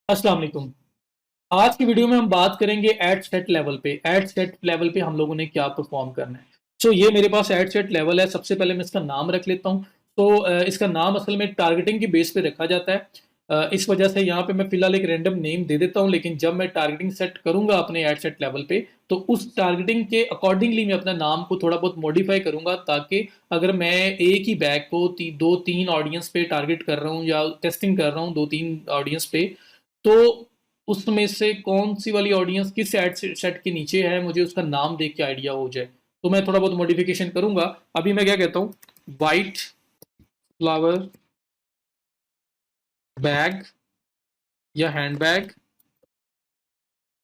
अस्सलाम वालेकुम। आज की वीडियो में हम बात करेंगे एड सेट लेवल पे। एड सेट लेवल पे हम लोगों ने क्या परफॉर्म करना है। ये मेरे पास एड सेट लेवल है। सबसे पहले मैं इसका नाम रख लेता हूँ। इसका नाम असल में टारगेटिंग की बेस पे रखा जाता है। इस वजह से यहाँ पे मैं फिलहाल एक रैंडम नेम दे देता हूँ, लेकिन जब मैं टारगेटिंग सेट करूंगा अपने एड सेट लेवल पे, तो उस टारगेटिंग के अकॉर्डिंगली मैं अपना नाम को थोड़ा बहुत मॉडिफाई करूंगा, ताकि अगर मैं एक ही बैग को दो तीन ऑडियंस पे टारगेट कर रहा हूँ या टेस्टिंग कर रहा हूँ दो तीन ऑडियंस पे, तो उसमें से कौन सी वाली ऑडियंस किस एड सेट के नीचे है, मुझे उसका नाम देख के आइडिया हो जाए। तो मैं थोड़ा बहुत मॉडिफिकेशन करूंगा। अभी मैं क्या कहता हूँ, वाइट फ्लावर बैग या हैंड बैग,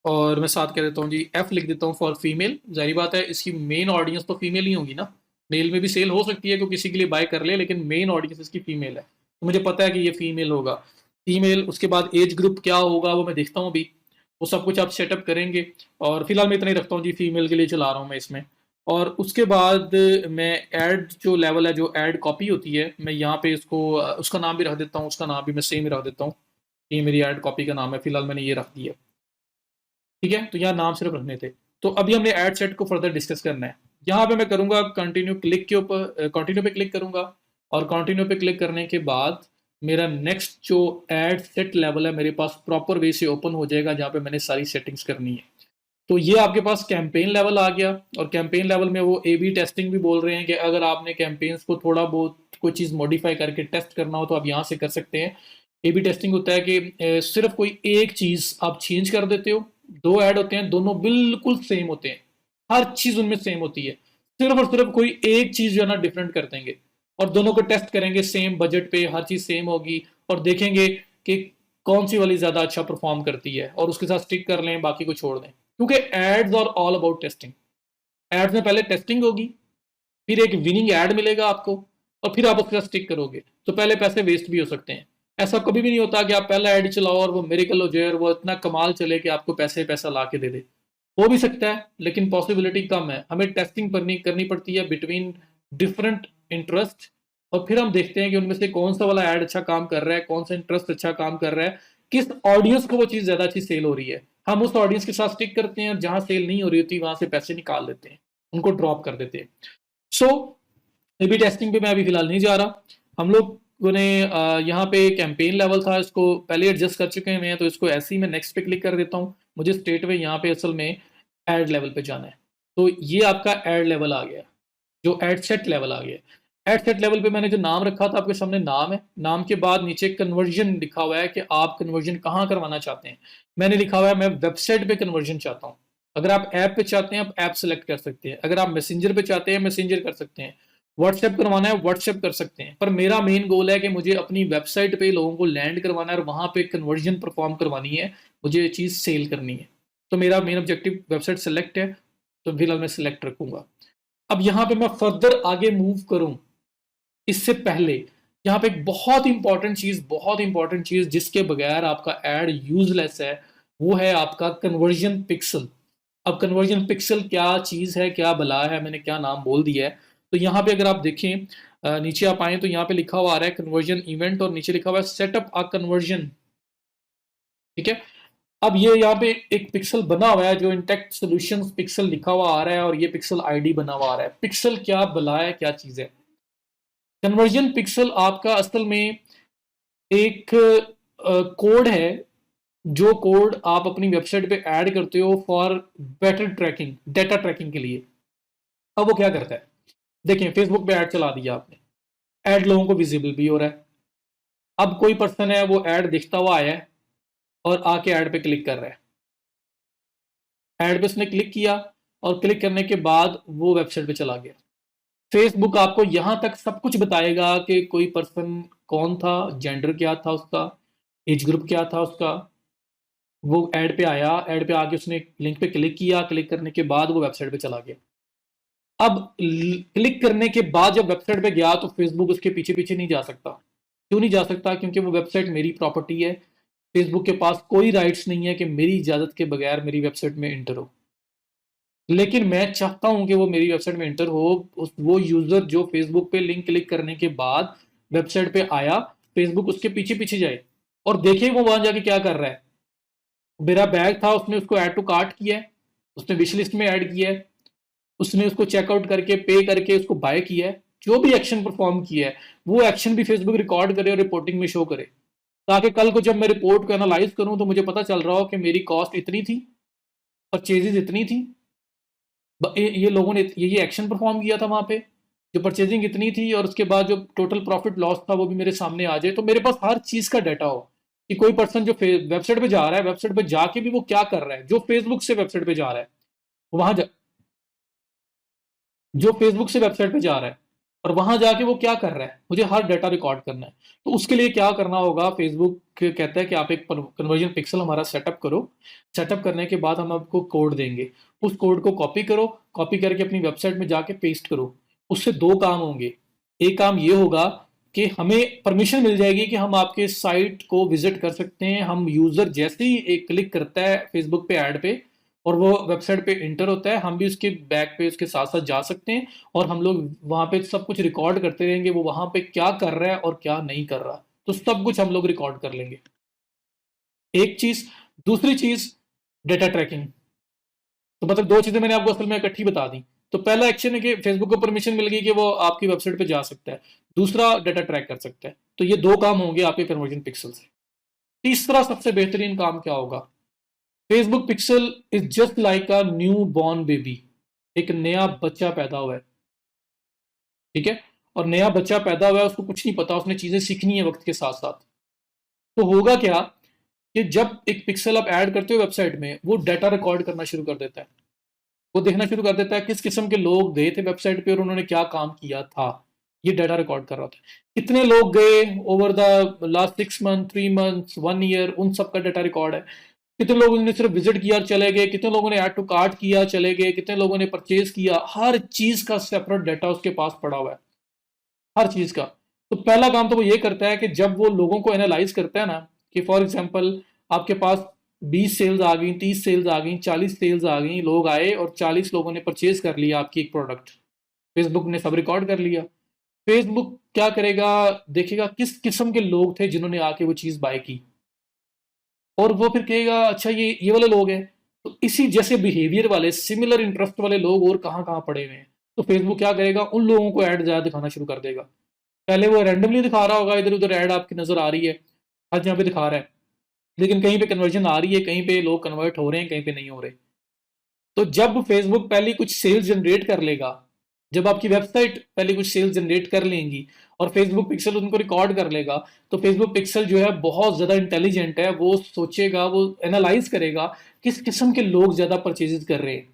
और मैं साथ कह देता हूँ जी एफ लिख देता हूँ फॉर फीमेल। जाहिर बात है इसकी मेन ऑडियंस तो फीमेल ही होगी ना। मेल में भी सेल हो सकती है, कोई किसी के लिए बाय कर ले, लेकिन मेन ऑडियंस इसकी फीमेल है, तो मुझे पता है कि ये फीमेल होगा। फीमेल, उसके बाद एज ग्रुप क्या होगा वो मैं देखता हूँ अभी। वो सब कुछ आप सेटअप करेंगे। और फिलहाल मैं इतना ही रखता हूँ जी, फीमेल के लिए चला रहा हूँ मैं इसमें। और उसके बाद मैं ऐड जो लेवल है, जो ऐड कॉपी होती है, मैं यहाँ पे इसको उसका नाम भी रख देता हूँ। उसका नाम भी मैं सेम ही रख देता हूँ। ये मेरी ऐड कॉपी का नाम है, फिलहाल मैंने ये रख दिया। ठीक है, तो यहाँ नाम सिर्फ रखने थे। तो अभी हमने ऐड सेट को फर्दर डिस्कस करना है। यहाँ पे मैं करूंगा कंटिन्यू, क्लिक के ऊपर कंटिन्यू पे क्लिक करूंगा। और कंटिन्यू पे क्लिक करने के बाद मेरा नेक्स्ट जो ऐड सेट लेवल है मेरे पास प्रॉपर वे से ओपन हो जाएगा, जहाँ पे मैंने सारी सेटिंग्स करनी है। तो ये आपके पास कैंपेन लेवल आ गया। और कैंपेन लेवल में वो ए बी टेस्टिंग भी बोल रहे हैं कि अगर आपने कैंपेन्स को थोड़ा बहुत कोई चीज़ मॉडिफाई करके टेस्ट करना हो तो आप यहाँ से कर सकते हैं। ए बी टेस्टिंग होता है कि सिर्फ कोई एक चीज़ आप चेंज कर देते हो। दो ऐड होते हैं, दोनों बिल्कुल सेम होते हैं, हर चीज़ उनमें सेम होती है। सिर्फ और सिर्फ कोई एक चीज़ जो है ना डिफरेंट कर देंगे, और दोनों को टेस्ट करेंगे सेम बजट पे, हर चीज़ सेम होगी, और देखेंगे कि कौन सी वाली ज़्यादा अच्छा परफॉर्म करती है, और उसके साथ स्टिक कर लें, बाकी को छोड़ दें। क्योंकि ads are all about testing. Ads में पहले टेस्टिंग होगी, फिर एक विनिंग एड मिलेगा आपको, और फिर आप उसके साथ स्टिक करोगे, तो पहले पैसे वेस्ट भी हो सकते हैं। ऐसा कभी भी नहीं होता कि आप पहला एड चलाओ और वो मेरेकल हो जाए और वो इतना कमाल चले कि आपको पैसे पैसा ला के दे दे। हो भी सकता है, लेकिन पॉसिबिलिटी कम है। हमें टेस्टिंग करनी पड़ती है बिटवीन डिफरेंट इंटरेस्ट, और फिर हम देखते हैं कि उनमें से कौन सा वाला ऐड अच्छा काम कर रहा है, कौन सा इंटरेस्ट अच्छा काम कर रहा है, किस ऑडियंस को वो चीज़ ज़्यादा अच्छी सेल हो रही है। हम उस ऑडियंस के साथ स्टिक करते हैं, और जहां सेल नहीं हो रही होती वहां से पैसे निकाल देते हैं, उनको ड्रॉप कर देते हैं। सो ए बी टेस्टिंग पे मैं अभी फिलहाल नहीं जा रहा। हम लोगों ने यहाँ पे कैंपेन लेवल था, इसको पहले एडजस्ट कर चुके हैं मैं, तो इसको ऐसे ही मैं नेक्स्ट पे क्लिक कर देता हूँ। मुझे स्टेट में यहाँ पे असल में ऐड लेवल पे जाना है। तो ये आपका ऐड लेवल आ गया, जो ऐड सेट लेवल आ गया। ऐड सेट लेवल पे मैंने जो नाम रखा था आपके सामने नाम है। नाम के बाद नीचे कन्वर्जन लिखा हुआ है कि आप कन्वर्जन कहाँ करवाना चाहते हैं। मैंने लिखा हुआ है मैं वेबसाइट पे कन्वर्जन चाहता हूँ। अगर आप ऐप पे चाहते हैं आप ऐप सेलेक्ट कर सकते हैं, अगर आप मैसेंजर पे चाहते हैं मैसेंजर कर सकते हैं, व्हाट्सएप करवाना है व्हाट्सएप कर सकते हैं। पर मेरा मेन गोल है कि मुझे अपनी वेबसाइट पे लोगों को लैंड करवाना है और वहां पे कन्वर्जन परफॉर्म करवानी है, मुझे ये चीज़ सेल करनी है। तो मेरा मेन ऑब्जेक्टिव वेबसाइट सेलेक्ट है, तो फिलहाल मैं सिलेक्ट रखूंगा। अब यहाँ पे मैं फर्दर आगे मूव करूं, इससे पहले यहाँ पे एक बहुत इंपॉर्टेंट चीज जिसके बगैर आपका एड यूजलेस है, वो है आपका कन्वर्जन पिक्सल। अब कन्वर्जन पिक्सल क्या चीज है, क्या बला है, मैंने क्या नाम बोल दिया है। तो यहाँ पे अगर आप देखें, नीचे आप आए तो यहाँ पे लिखा हुआ आ रहा है कन्वर्जन इवेंट, और नीचे लिखा हुआ है सेटअप अ कन्वर्जन। ठीक है। अब ये यहाँ पे एक पिक्सल बना हुआ है जो इंटेक्ट सॉल्यूशंस पिक्सल लिखा हुआ आ रहा है, और ये पिक्सल आईडी बना हुआ आ रहा है। पिक्सल क्या बला है, क्या चीज है। कन्वर्जन पिक्सल आपका असल में एक कोड है, जो कोड आप अपनी वेबसाइट पे ऐड करते हो for better tracking, data tracking के लिए। अब वो क्या करता है, देखें फेसबुक पे ऐड चला दिया आपने, ऐड लोगों को विजिबल भी हो रहा है। अब कोई पर्सन है वो ऐड दिखता हुआ आया है और आके ऐड पे क्लिक कर रहा है। ऐड पे उसने क्लिक किया, और क्लिक करने के बाद वो वेबसाइट पे चला गया। फेसबुक आपको यहां तक सब कुछ बताएगा कि कोई पर्सन कौन था, जेंडर क्या था उसका, एज ग्रुप क्या था उसका। वो ऐड पे आया, ऐड पे आके उसने लिंक पे क्लिक किया, क्लिक करने के बाद वो वेबसाइट पे चला गया। अब क्लिक करने के बाद जब वेबसाइट पे गया तो फेसबुक उसके पीछे पीछे नहीं जा सकता। क्यों नहीं जा सकता? क्योंकि वो वेबसाइट मेरी प्रॉपर्टी है। फेसबुक के पास कोई राइट्स नहीं है कि मेरी इजाजत के बगैर मेरी वेबसाइट में इंटर हो। लेकिन मैं चाहता हूं कि वो मेरी वेबसाइट में इंटर हो। वो यूजर जो फेसबुक पे लिंक क्लिक करने के बाद वेबसाइट पे आया, फेसबुक उसके पीछे पीछे जाए और देखे वो वहां जाके क्या कर रहा है। मेरा बैग था, उसने उसको ऐड टू कार्ट किया है, उसने विश लिस्ट में ऐड किया है, उसने उसको चेकआउट करके पे करके उसको बाय किया है, जो भी एक्शन परफॉर्म किया है वो एक्शन भी फेसबुक रिकॉर्ड करे और रिपोर्टिंग में शो करे, ताकि कल को जब मैं रिपोर्ट को एनालाइज करूं तो मुझे पता चल रहा हो कि मेरी कॉस्ट इतनी थी, परचेजेज इतनी थी, ये लोगों ने ये एक्शन परफॉर्म किया था वहां पे, जो परचेजिंग इतनी थी, और उसके बाद जो टोटल प्रॉफिट लॉस था वो भी मेरे सामने आ जाए, तो मेरे पास हर चीज का डाटा हो कि कोई पर्सन जो वेबसाइट पे जा रहा है, वेबसाइट पे जाके भी वो क्या कर रहा है, जो फेसबुक से वेबसाइट पे जा रहा है, वहां जा, जो फेसबुक से वेबसाइट पे जा रहा है और वहां जाके वो क्या कर रहा है, मुझे हर डाटा रिकॉर्ड करना है। तो उसके लिए क्या करना होगा, फेसबुक कहता है कि आप एक कन्वर्जन पिक्सल हमारा सेटअप करो, सेटअप करने के बाद हम आपको कोड देंगे, उस कोड को कॉपी करो, कॉपी करके अपनी वेबसाइट में जाके पेस्ट करो। उससे दो काम होंगे, एक काम ये होगा कि हमें परमिशन मिल जाएगी कि हम आपके साइट को विजिट कर सकते हैं, हम यूजर जैसे ही एक क्लिक करता है फेसबुक पे ऐड पे और वो वेबसाइट पे इंटर होता है, हम भी उसके बैक पे उसके साथ साथ जा सकते हैं, और हम लोग वहां पे सब कुछ रिकॉर्ड करते रहेंगे, वो वहां पे क्या कर रहा है और क्या नहीं कर रहा, तो सब कुछ हम लोग रिकॉर्ड कर लेंगे। एक चीज। दूसरी चीज, डेटा ट्रैकिंग। तो मतलब दो चीजें मैंने आपको असल में इकट्ठी बता दी। तो पहला एक्शन है कि फेसबुक को परमिशन मिल गई कि वो आपकी वेबसाइट पे जा सकता है, दूसरा डाटा ट्रैक कर सकता है, तो ये दो काम होंगे आपके कन्वर्जन पिक्सल से। तीसरा सबसे बेहतरीन काम क्या होगा, Facebook pixel is just like a new born baby, एक नया बच्चा पैदा हुआ है, ठीक है, और नया बच्चा पैदा हुआ है, उसको कुछ नहीं पता, उसने चीजें सीखनी है वक्त के साथ साथ। तो होगा क्या कि जब एक पिक्सल आप ऐड करते हो वेबसाइट में, वो डाटा रिकॉर्ड करना शुरू कर देता है, वो देखना शुरू कर देता है किस किस्म के लोग गए थे वेबसाइट पे और उन्होंने क्या काम किया था, ये डाटा रिकॉर्ड कर रहा होता है, कितने लोग गए over the last 6 month, 3 months, 1 year, उन सब का डाटा रिकॉर्ड है। कितने लोगों ने सिर्फ विजिट किया और चले गए, कितने लोगों ने ऐड टू कार्ट किया चले गए, कितने लोगों ने परचेज किया, हर चीज का सेपरेट डाटा उसके पास पड़ा हुआ है, हर चीज का। तो पहला काम तो वो ये करता है कि जब वो लोगों को एनालाइज करता है ना, कि फॉर एग्जांपल आपके पास 20 सेल्स आ गई, 30 सेल्स आ गई, 40 सेल्स आ गई, लोग आए और 40 लोगों ने परचेज कर लिया आपकी एक प्रोडक्ट, फेसबुक ने सब रिकॉर्ड कर लिया। फेसबुक क्या करेगा, देखेगा किस किस्म के लोग थे जिन्होंने आके वो चीज बाय की, और वो फिर कहेगा अच्छा ये वाले लोग हैं, तो इसी जैसे बिहेवियर वाले सिमिलर इंटरेस्ट वाले लोग और कहाँ कहाँ पड़े हुए हैं, तो फेसबुक क्या करेगा, उन लोगों को ऐड ज्यादा दिखाना शुरू कर देगा। पहले वो रैंडमली दिखा रहा होगा, इधर उधर ऐड आपकी नजर आ रही है, आज यहाँ पे दिखा रहा है, लेकिन कहीं पे कन्वर्जन आ रही है, कहीं पे लोग कन्वर्ट हो रहे हैं, कहीं पे नहीं हो रहे। तो जब फेसबुक पहले कुछ सेल्स जनरेट कर लेगा, जब आपकी वेबसाइट पहले कुछ सेल्स जनरेट कर लेंगी और फेसबुक पिक्सल उनको रिकॉर्ड कर लेगा, तो फेसबुक पिक्सल जो है बहुत ज्यादा इंटेलिजेंट है, वो सोचेगा, वो एनालाइज करेगा किस किस्म के लोग ज्यादा परचेजेस कर रहे हैं,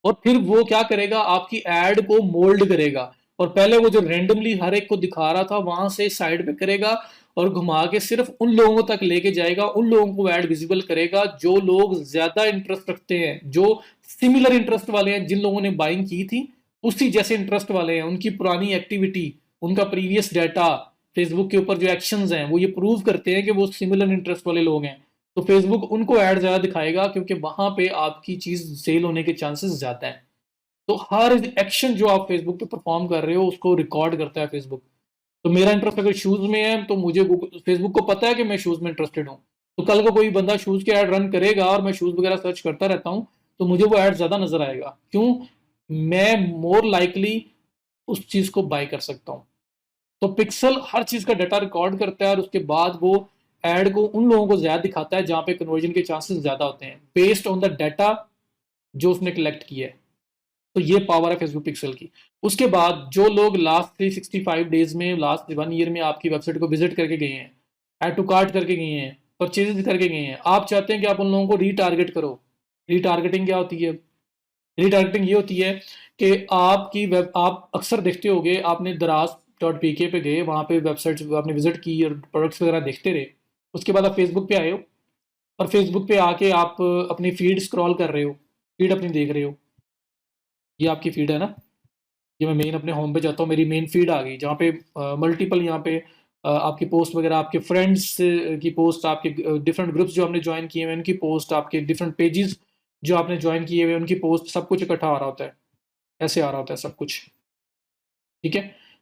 और फिर वो क्या करेगा, आपकी एड को मोल्ड करेगा, और पहले वो जो रैंडमली हर एक को दिखा रहा था वहां से साइड पे करेगा और घुमा के सिर्फ उन लोगों तक लेके जाएगा, उन लोगों को ऐड विजिबल करेगा जो लोग ज्यादा इंटरेस्ट रखते हैं, जो सिमिलर इंटरेस्ट वाले हैं, जिन लोगों ने बाइंग की थी उसी जैसे इंटरेस्ट वाले हैं, उनकी पुरानी एक्टिविटी, उनका प्रीवियस डाटा, फेसबुक के ऊपर जो एक्शंस हैं वो ये प्रूव करते हैं कि वो सिमिलर इंटरेस्ट वाले लोग हैं। तो फेसबुक उनको ऐड ज्यादा दिखाएगा क्योंकि वहां पे आपकी चीज सेल होने के चांसेस ज्यादा हैं। तो हर एक्शन जो आप फेसबुक पे परफॉर्म कर रहे हो उसको रिकॉर्ड करता है फेसबुक। तो मेरा इंटरेस्ट अगर शूज में है तो मुझे फेसबुक को पता है कि मैं शूज में इंटरेस्टेड हूँ, तो कल को कोई बंदा शूज के ऐड रन करेगा और मैं शूज वगैरह सर्च करता रहता हूँ, तो मुझे वो ऐड ज्यादा नजर आएगा, क्यों, मैं मोर लाइकली उस चीज को बाय कर सकता हूँ। तो पिक्सल हर चीज का डाटा रिकॉर्ड करता है और उसके बाद वो एड को उन लोगों को ज्यादा दिखाता है जहां पे कन्वर्जन के चांसेस ज्यादा होते हैं, बेस्ड ऑन द डाटा जो उसने कलेक्ट किया है। तो ये पावर है फेसबुक पिक्सल की। उसके बाद जो लोग लास्ट 365 डेज में, लास्ट 1 ईयर में आपकी वेबसाइट को विजिट करके गए हैं, ऐड टू कार्ट करके गए हैं, परचेज करके गए हैं, आप चाहते हैं कि आप उन लोगों को रीटारगेट करो। रीटारगेटिंग क्या होती है, रीटारगेटिंग ये होती है कि आपकी वेब, आप अक्सर देखते होगे, आपने दराज.pk पे गए, वहां पे वेबसाइट आपने विजिट की और प्रोडक्ट्स वगैरह देखते रहे, उसके बाद आप फेसबुक पे आए हो और फेसबुक पे आके आप अपनी फीड स्क्रॉल कर रहे हो, फीड अपनी देख रहे हो, ये आपकी फीड है ना, ये मैं मेन अपने होम पे जाता हूँ, मेरी मेन फीड आ गई जहाँ पे मल्टीपल, यहाँ पे आपकी पोस्ट वगैरह, आपके फ्रेंड्स की पोस्ट, आपके डिफरेंट ग्रुप्स जो आपने ज्वाइन किए हुए हैं उनकी पोस्ट, आपके डिफरेंट पेजेस जो आपने ज्वाइन किए हुए हैं उनकी पोस्ट, सब कुछ इकट्ठा आ रहा होता है, ऐसे आ रहा होता है सब कुछ, ठीक है।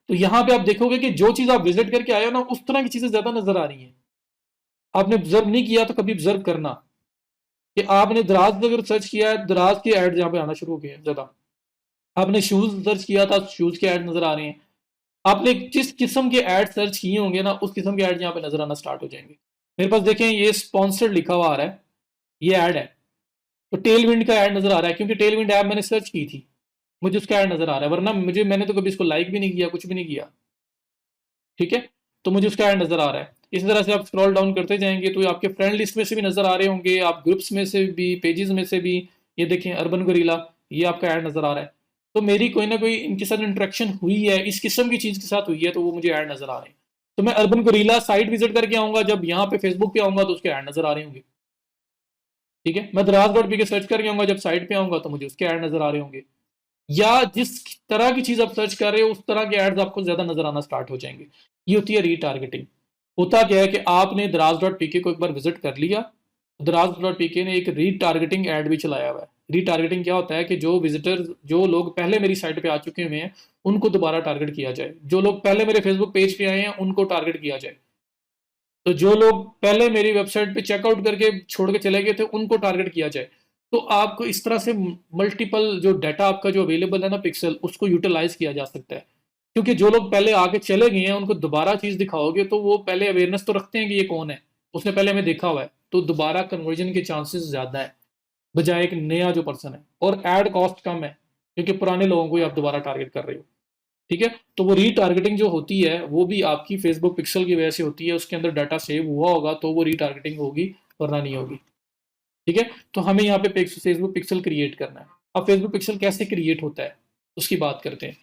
तो यहाँ पे आप देखोगे कि जो चीज़ आप विजिट करके आए हो ना, उस तरह की चीज़ें ज़्यादा नजर आ रही हैं। आपने ऑब्जर्व नहीं किया तो कभी ऑब्जर्व करना, कि आपने दराज अगर सर्च किया है, दराज के ऐड यहाँ पे आना शुरू हो गए हैं ज़्यादा। आपने शूज़ सर्च किया था, शूज़ के ऐड नज़र आ रहे हैं। आपने जिस किस्म के ऐड सर्च किए होंगे ना, उस किस्म के ऐड यहाँ पे नज़र आना स्टार्ट हो जाएंगे। मेरे पास देखें, ये स्पॉन्सर्ड लिखा हुआ आ रहा है, ये ऐड है। तो टेल विंड का ऐड नज़र आ रहा है, क्योंकि टेल विंड ऐप मैंने सर्च की थी, मुझे उसका ऐड नज़र आ रहा है, वरना मैंने तो कभी इसको लाइक भी नहीं किया, कुछ भी नहीं किया। ठीक है, तो मुझे उसका ऐड नज़र आ रहा है। इस तरह से आप स्क्रॉल डाउन करते जाएंगे तो आपके फ्रेंड लिस्ट में से भी नज़र आ रहे होंगे, आप ग्रुप्स में से भी, पेजेस में से भी। ये देखें, अर्बन गोरिल्ला, ये आपका ऐड नज़र आ रहा है। तो मेरी कोई ना कोई इनके साथ इंटरेक्शन हुई है, इस किस्म की चीज़ के साथ हुई है, तो वो मुझे ऐड नज़र आ रहे हैं। तो मैं अर्बन गोरिल्ला साइट विजिट करके आऊंगा, जब यहाँ पे फेसबुक पे आऊंगा तो उसके ऐड नज़र आ रहे होंगे। ठीक है, मैं दराज डॉट पी के सर्च करके आऊंगा, जब साइट पे आऊंगा तो मुझे उसके ऐड नज़र आ रहे होंगे। या जिस तरह की चीज़ आप सर्च कर रहे हो, उस तरह के एड्स आपको ज़्यादा नज़र आना स्टार्ट हो जाएंगे। ये होती है रीटारगेटिंग। होता क्या है कि आपने दराज डॉट पीके को एक बार विजिट कर लिया, दराज डॉट पीके ने एक रीटारगेटिंग ऐड भी चलाया हुआ है। रीटारगेटिंग क्या होता है कि जो विजिटर, जो लोग पहले मेरी साइट पे आ चुके हुए हैं, उनको दोबारा टारगेट किया जाए। जो लोग पहले मेरे फेसबुक पेज पे आए हैं, उनको टारगेट किया जाए। तो जो लोग पहले मेरी वेबसाइट पे चेकआउट करके छोड़ के चले गए थे, उनको टारगेट किया जाए। तो आपको इस तरह से मल्टीपल जो डाटा आपका जो अवेलेबल है ना, पिक्सल, उसको यूटिलाइज किया जा सकता है। क्योंकि जो लोग पहले आके चले गए हैं, उनको दोबारा चीज दिखाओगे तो वो पहले अवेयरनेस तो रखते हैं कि ये कौन है, उसने पहले हमें देखा हुआ है, तो दोबारा कन्वर्जन के चांसेस ज्यादा है, बजाय एक नया जो पर्सन है। और एड कॉस्ट कम है, क्योंकि पुराने लोगों को ही आप दोबारा टारगेट कर रहे हो। ठीक है, तो वो रीटारगेटिंग जो होती है, वो भी आपकी फेसबुक पिक्सल की वजह से होती है। उसके अंदर डाटा सेव हुआ होगा तो वो रीटारगेटिंग होगी, वरना नहीं होगी। ठीक है, तो हमें यहाँ पे फेसबुक पिक्सल क्रिएट करना है। अब फेसबुक पिक्सल कैसे क्रिएट होता है, उसकी बात करते हैं।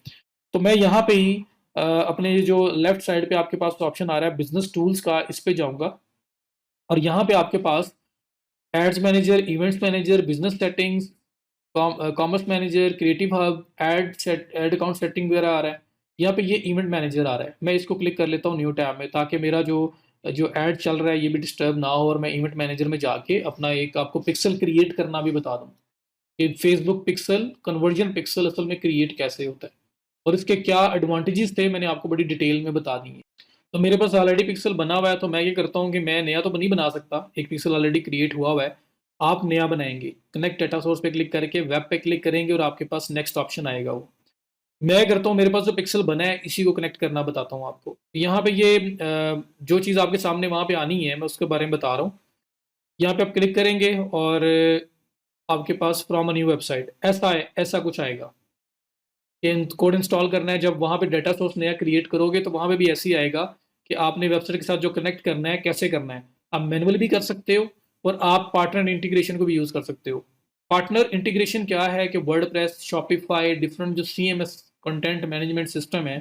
तो मैं यहाँ पे ही अपने जो लेफ्ट साइड पे आपके पास ऑप्शन आ रहा है बिजनेस टूल्स का, इस पे जाऊंगा। और यहाँ पे आपके पास ads manager, events manager, business settings, commerce manager, creative hub, ad account setting वगैरह आ रहा है। यहाँ पे ये इवेंट मैनेजर आ रहा है, मैं इसको क्लिक कर लेता हूँ न्यू टैब में, ताकि मेरा जो जो ऐड चल रहा है ये भी डिस्टर्ब ना हो, और मैं इवेंट मैनेजर में जाके अपना एक आपको पिक्सल क्रिएट करना भी बता दूँ कि फेसबुक पिक्सल, कन्वर्जन पिक्सल असल में क्रिएट कैसे होता है, और इसके क्या एडवांटेजेस थे, मैंने आपको बड़ी डिटेल में बता दी है। तो मेरे पास ऑलरेडी पिक्सल बना हुआ है, तो मैं ये करता हूँ कि मैं नया तो नहीं बना सकता, एक पिक्सल ऑलरेडी क्रिएट हुआ हुआ है। आप नया बनाएंगे, कनेक्ट डाटा सोर्स पे क्लिक करके वेब पे क्लिक करेंगे, और आपके पास नेक्स्ट ऑप्शन आएगा। वो मैं करता हूँ, मेरे पास जो पिक्सल बना है इसी को कनेक्ट करना बताता हूँ आपको। यहाँ पे ये जो चीज़ आपके सामने वहाँ पे आनी है, मैं उसके बारे में बता रहा हूँ। यहाँ पे आप क्लिक करेंगे और आपके पास फ्रॉम अ न्यू वेबसाइट ऐसा है, ऐसा कुछ आएगा कि कोड इंस्टॉल करना है। जब वहाँ पे डाटा सोर्स नया क्रिएट करोगे तो वहाँ पे भी ऐसे ही आएगा कि आपने वेबसाइट के साथ जो कनेक्ट करना है, कैसे करना है। आप मैनुअल भी कर सकते हो, और आप पार्टनर इंटीग्रेशन को भी यूज़ कर सकते हो। पार्टनर इंटीग्रेशन क्या है कि वर्डप्रेस, शॉपिफाई, डिफरेंट जो सीएमएस कंटेंट मैनेजमेंट सिस्टम है,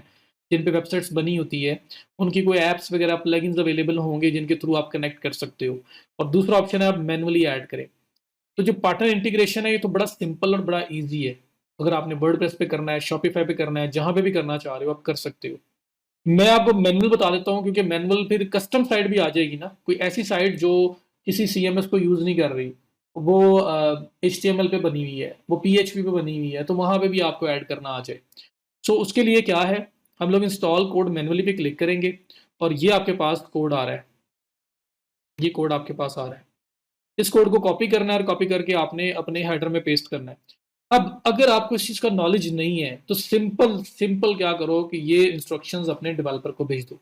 जिन पे वेबसाइट्स बनी होती है, उनकी कोई ऐप्स वगैरह प्लगइन्स अवेलेबल होंगे जिनके थ्रू आप कनेक्ट कर सकते हो। और दूसरा ऑप्शन है आप मैनुअली ऐड करें। तो जो पार्टनर इंटीग्रेशन है, ये तो बड़ा सिंपल और बड़ा ईजी है। अगर आपने वर्डप्रेस पे करना है, शॉपिफाई पे करना है, जहां पे भी करना चाह रहे हो आप कर सकते हो। मैं आपको मैनुअल बता देता हूँ, क्योंकि मैनुअल फिर कस्टम साइट भी आ जाएगी ना, कोई ऐसी साइट जो किसी सीएमएस को यूज नहीं कर रही, वो HTML पे बनी हुई है, वो PHP पे बनी हुई है, तो वहां पे भी आपको ऐड करना आ जाए। सो उसके लिए क्या है, हम लोग इंस्टॉल कोड मैनुअली पे क्लिक करेंगे, और ये आपके पास कोड आ रहा है, ये कोड आपके पास आ रहा है। इस कोड को कॉपी करना है, और कॉपी करके आपने अपने हेडर में पेस्ट करना है। अब अगर आपको इस चीज़ का नॉलेज नहीं है, तो सिंपल सिंपल क्या करो कि ये इंस्ट्रक्शंस अपने डेवलपर को भेज दो,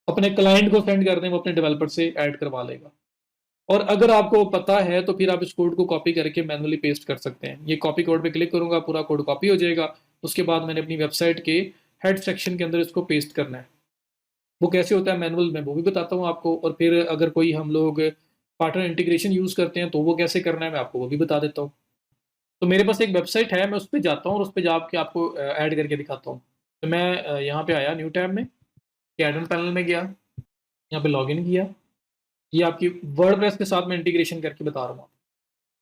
अपने क्लाइंट को सेंड कर दें, वो अपने डेवलपर से ऐड करवा लेगा। और अगर आपको पता है तो फिर आप इस कोड को कॉपी करके मैनुअली पेस्ट कर सकते हैं। ये कॉपी कोड पे क्लिक करूंगा, पूरा कोड कॉपी हो जाएगा। उसके बाद मैंने अपनी वेबसाइट के हेड सेक्शन के अंदर इसको पेस्ट करना है। वो कैसे होता है मैनुअल में, वो भी बताता हूँ आपको। और फिर अगर कोई हम लोग पार्टनर इंटीग्रेशन यूज़ करते हैं तो वो कैसे करना है, मैं आपको वो भी बता देता हूँ। तो मेरे पास एक वेबसाइट है, मैं उस पर जाता हूँ और उस पर जाके आपको ऐड करके दिखाता हूँ। तो मैं यहाँ पे आया न्यू टैब में, एडमिन पैनल में गया, यहाँ पे लॉगिन किया। ये आपकी वर्डप्रेस के साथ मैं इंटीग्रेशन करके बता रहा हूँ।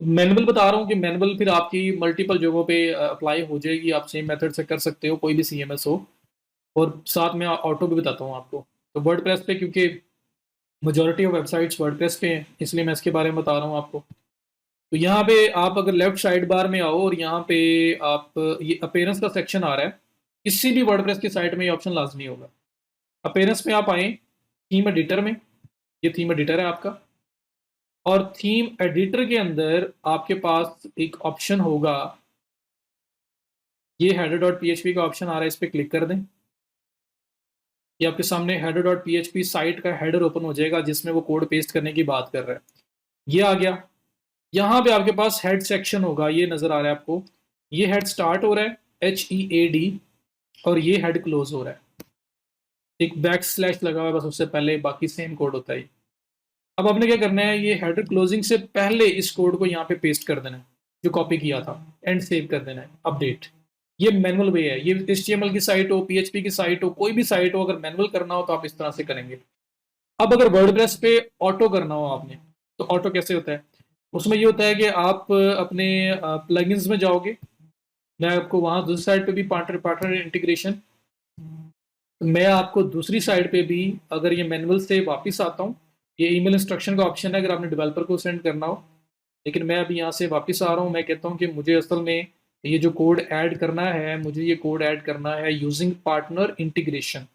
मैनुअल बता रहा हूँ कि मैनुअल फिर आपकी मल्टीपल जगहों पे अप्लाई हो जाएगी, आप सेम मेथड से कर सकते हो, कोई भी CMS हो। और साथ में ऑटो भी बताता हूँ आपको। तो वर्डप्रेस पे, क्योंकि मेजोरिटी ऑफ वेबसाइट्स वर्डप्रेस पे हैं, इसलिए मैं इसके बारे में बता रहा हूँ आपको। तो यहाँ पे आप अगर लेफ्ट साइड बार में आओ, और यहाँ पे आप ये अपीयरेंस का सेक्शन आ रहा है, किसी भी वर्डप्रेस की साइट में ये ऑप्शन लाजमी होगा। अपीयरेंस में आप आए, थीम एडिटर में, ये थीम एडिटर है आपका। और थीम एडिटर के अंदर आपके पास एक ऑप्शन होगा, ये header.php का ऑप्शन आ रहा है, इस पर क्लिक कर दें। ये आपके सामने header.php साइट का हेडर ओपन हो जाएगा जिसमें वो कोड पेस्ट करने की बात कर रहा है। ये आ गया। यहाँ पे आपके पास हेड सेक्शन होगा, ये नजर आ रहा है आपको। ये हेड स्टार्ट हो रहा है HEAD और ये हेड क्लोज हो रहा है। एक बैक स्लैश लगा हुआ है बस उससे पहले, बाकी सेम कोड होता है। अब आपने क्या करना है, ये हेडर क्लोजिंग से पहले इस कोड को यहाँ पे पेस्ट कर देना है जो कॉपी किया था, एंड सेव कर देना है अपडेट। ये मैनुअल वे है, ये HTML की साइट हो, PHP की साइट हो, कोई भी साइट हो, अगर मैनुअल करना हो तो आप इस तरह से करेंगे। अब अगर वर्डप्रेस पे ऑटो करना हो आपने, तो ऑटो कैसे होता है, उसमें ये होता है कि आप अपने प्लगइन्स में जाओगे। मैं आपको वहां दूसरी साइड पे भी पार्टनर पार्टनर इंटीग्रेशन, मैं आपको दूसरी साइड पे भी, अगर ये मैनुअल से वापस आता हूँ, ये ईमेल इंस्ट्रक्शन का ऑप्शन है अगर आपने डेवलपर को सेंड करना हो। लेकिन मैं अभी यहाँ से वापस आ रहा हूँ, मैं कहता हूँ कि मुझे असल में ये जो कोड ऐड करना है, मुझे ये कोड ऐड करना है using partner integration.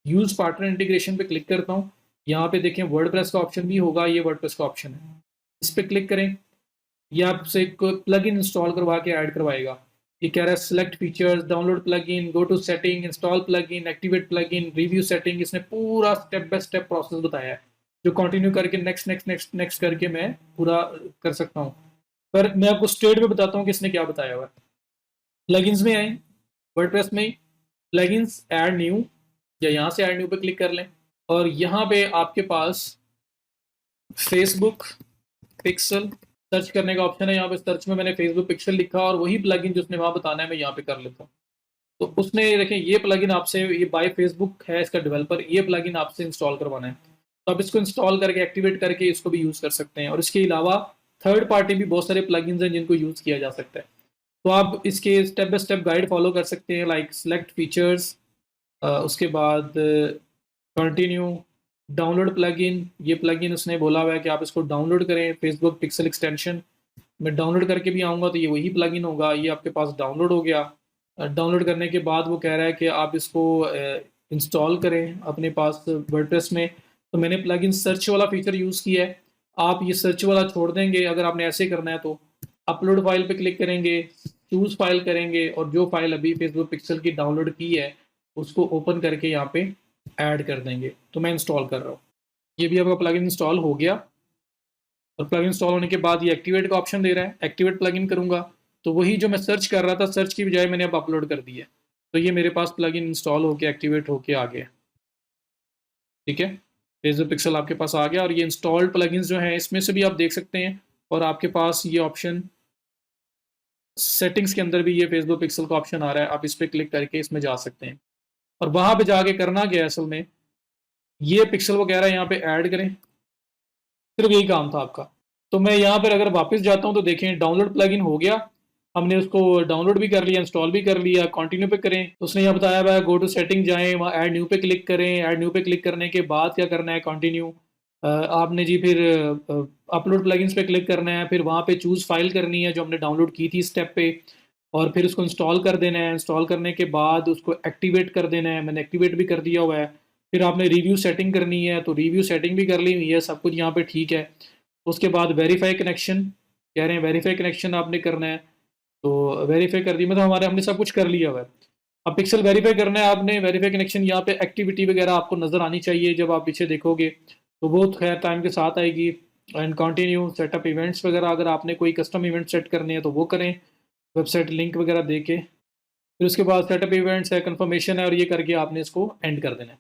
Use partner integration पे क्लिक करता हूँ। यहाँ पे देखें वर्डप्रेस का ऑप्शन भी होगा, ये वर्डप्रेस का ऑप्शन है, इस पर क्लिक करें। ये आपसे एक प्लग इन इंस्टॉल करवा के ऐड करवाएगा। ये कह रहा है select features, download plugin, go to setting, install plugin, activate plugin, review setting. इसने पूरा स्टेप बाय स्टेप प्रोसेस बताया है जो कंटिन्यू करके नेक्स्ट नेक्स्ट नेक्स्ट नेक्स्ट करके मैं पूरा कर सकता हूँ। पर मैं आपको स्ट्रेट में बताता हूँ कि इसने क्या बताया हुआ है। प्लगइन्स में आए, वर्डप्रेस में प्लगइन्स ऐड न्यू, या यहाँ से ऐड न्यू पे क्लिक कर लें और यहाँ पे आपके पास फेसबुक पिक्सल सर्च करने का ऑप्शन है। यहाँ पे सर्च में मैंने फेसबुक पिक्सल लिखा और वही प्लगइन जो उसने वहां बताना है मैं यहाँ पे कर लेता हूँ। तो उसने देखें ये प्लगइन आपसे, ये बाय फेसबुक है इसका डेवलपर, ये प्लगइन आपसे इंस्टॉल करवाना है। तो आप इसको इंस्टॉल करके एक्टिवेट करके इसको भी यूज कर सकते हैं। और इसके अलावा थर्ड पार्टी भी बहुत सारे प्लगइन्स हैं जिनको यूज किया जा सकता है। तो आप इसके step by step guide follow कर सकते हैं, लाइक सेलेक्ट फीचर्स, उसके बाद कंटिन्यू, डाउनलोड प्लगइन। ये प्लगइन उसने बोला हुआ है कि आप इसको डाउनलोड करें, फेसबुक पिक्सल एक्सटेंशन। मैं डाउनलोड करके भी आऊँगा तो ये वही प्लगइन होगा। ये आपके पास डाउनलोड हो गया। डाउनलोड करने के बाद वो कह रहा है कि आप इसको इंस्टॉल करें अपने पास वर्डप्रेस में। तो मैंने प्लगइन सर्च वाला फीचर यूज़ किया है। आप ये सर्च वाला छोड़ देंगे अगर आपने ऐसे करना है तो। अपलोड फाइल पे क्लिक करेंगे, चूज़ फाइल करेंगे और जो फाइल अभी फेसबुक पिक्सल की डाउनलोड की है उसको ओपन करके यहाँ पे ऐड कर देंगे। तो मैं इंस्टॉल कर रहा हूँ, ये भी आपका प्लगइन इंस्टॉल हो गया। और प्लगइन इंस्टॉल होने के बाद ये एक्टिवेट का ऑप्शन दे रहा है, एक्टिवेट प्लगइन करूँगा तो वही जो मैं सर्च कर रहा था, सर्च की बजाय मैंने अब अपलोड कर दिया है। तो ये मेरे पास प्लगइन इंस्टॉल होके एक्टिवेट होके आ गया। ठीक है, फेसबुक पिक्सल आपके पास आ गया। और ये इंस्टॉल्ड प्लगइन्स जो हैं इसमें से भी आप देख सकते हैं। और आपके पास ये ऑप्शन सेटिंग्स के अंदर भी ये फेसबुक पिक्सल का ऑप्शन आ रहा है, आप इस पर क्लिक करके इसमें जा सकते हैं। और वहां पे जाके करना क्या है असल में, ये पिक्सल वो कह रहा है यहाँ पे ऐड करें, सिर्फ यही काम था आपका। तो मैं यहाँ पर अगर वापस जाता हूँ तो देखें डाउनलोड प्लगइन हो गया, हमने उसको डाउनलोड भी कर लिया, इंस्टॉल भी कर लिया। कंटिन्यू पे करें तो उसने यहाँ बताया हुआ है गो टू सेटिंग जाएं, वहाँ ऐड न्यू पे क्लिक करें। ऐड न्यू पे क्लिक करने के बाद क्या करना है, कंटिन्यू। आपने जी फिर अपलोड प्लगइन्स पे क्लिक करना है, फिर वहाँ पे चूज़ फाइल करनी है जो हमने डाउनलोड की थी स्टेप पे, और फिर उसको इंस्टॉल कर देना है। इंस्टॉल करने के बाद उसको एक्टिवेट कर देना है, मैंने एक्टिवेट भी कर दिया हुआ है। फिर आपने रिव्यू सेटिंग करनी है तो रिव्यू सेटिंग भी कर ली हुई है, सब कुछ यहाँ पे ठीक है। उसके बाद वेरीफाई कनेक्शन कह रहे हैं, वेरीफाई कनेक्शन आपने करना है तो वेरीफाई कर दी, मतलब हमारे हमने सब कुछ कर लिया हुआ है। अब पिक्सल वेरीफाई करना है आपने, वेरीफाई कनेक्शन यहाँ पे एक्टिविटी वगैरह आपको नज़र आनी चाहिए जब आप पीछे देखोगे, तो वो खैर टाइम के साथ आएगी। एंड कंटिन्यू सेटअप इवेंट्स वगैरह, अगर आपने कोई कस्टम इवेंट सेट करने हैं तो वो करें, वेबसाइट लिंक वगैरह दे के। फिर उसके बाद सेटअप इवेंट्स है, कन्फर्मेशन है, और ये करके आपने इसको एंड कर देना है।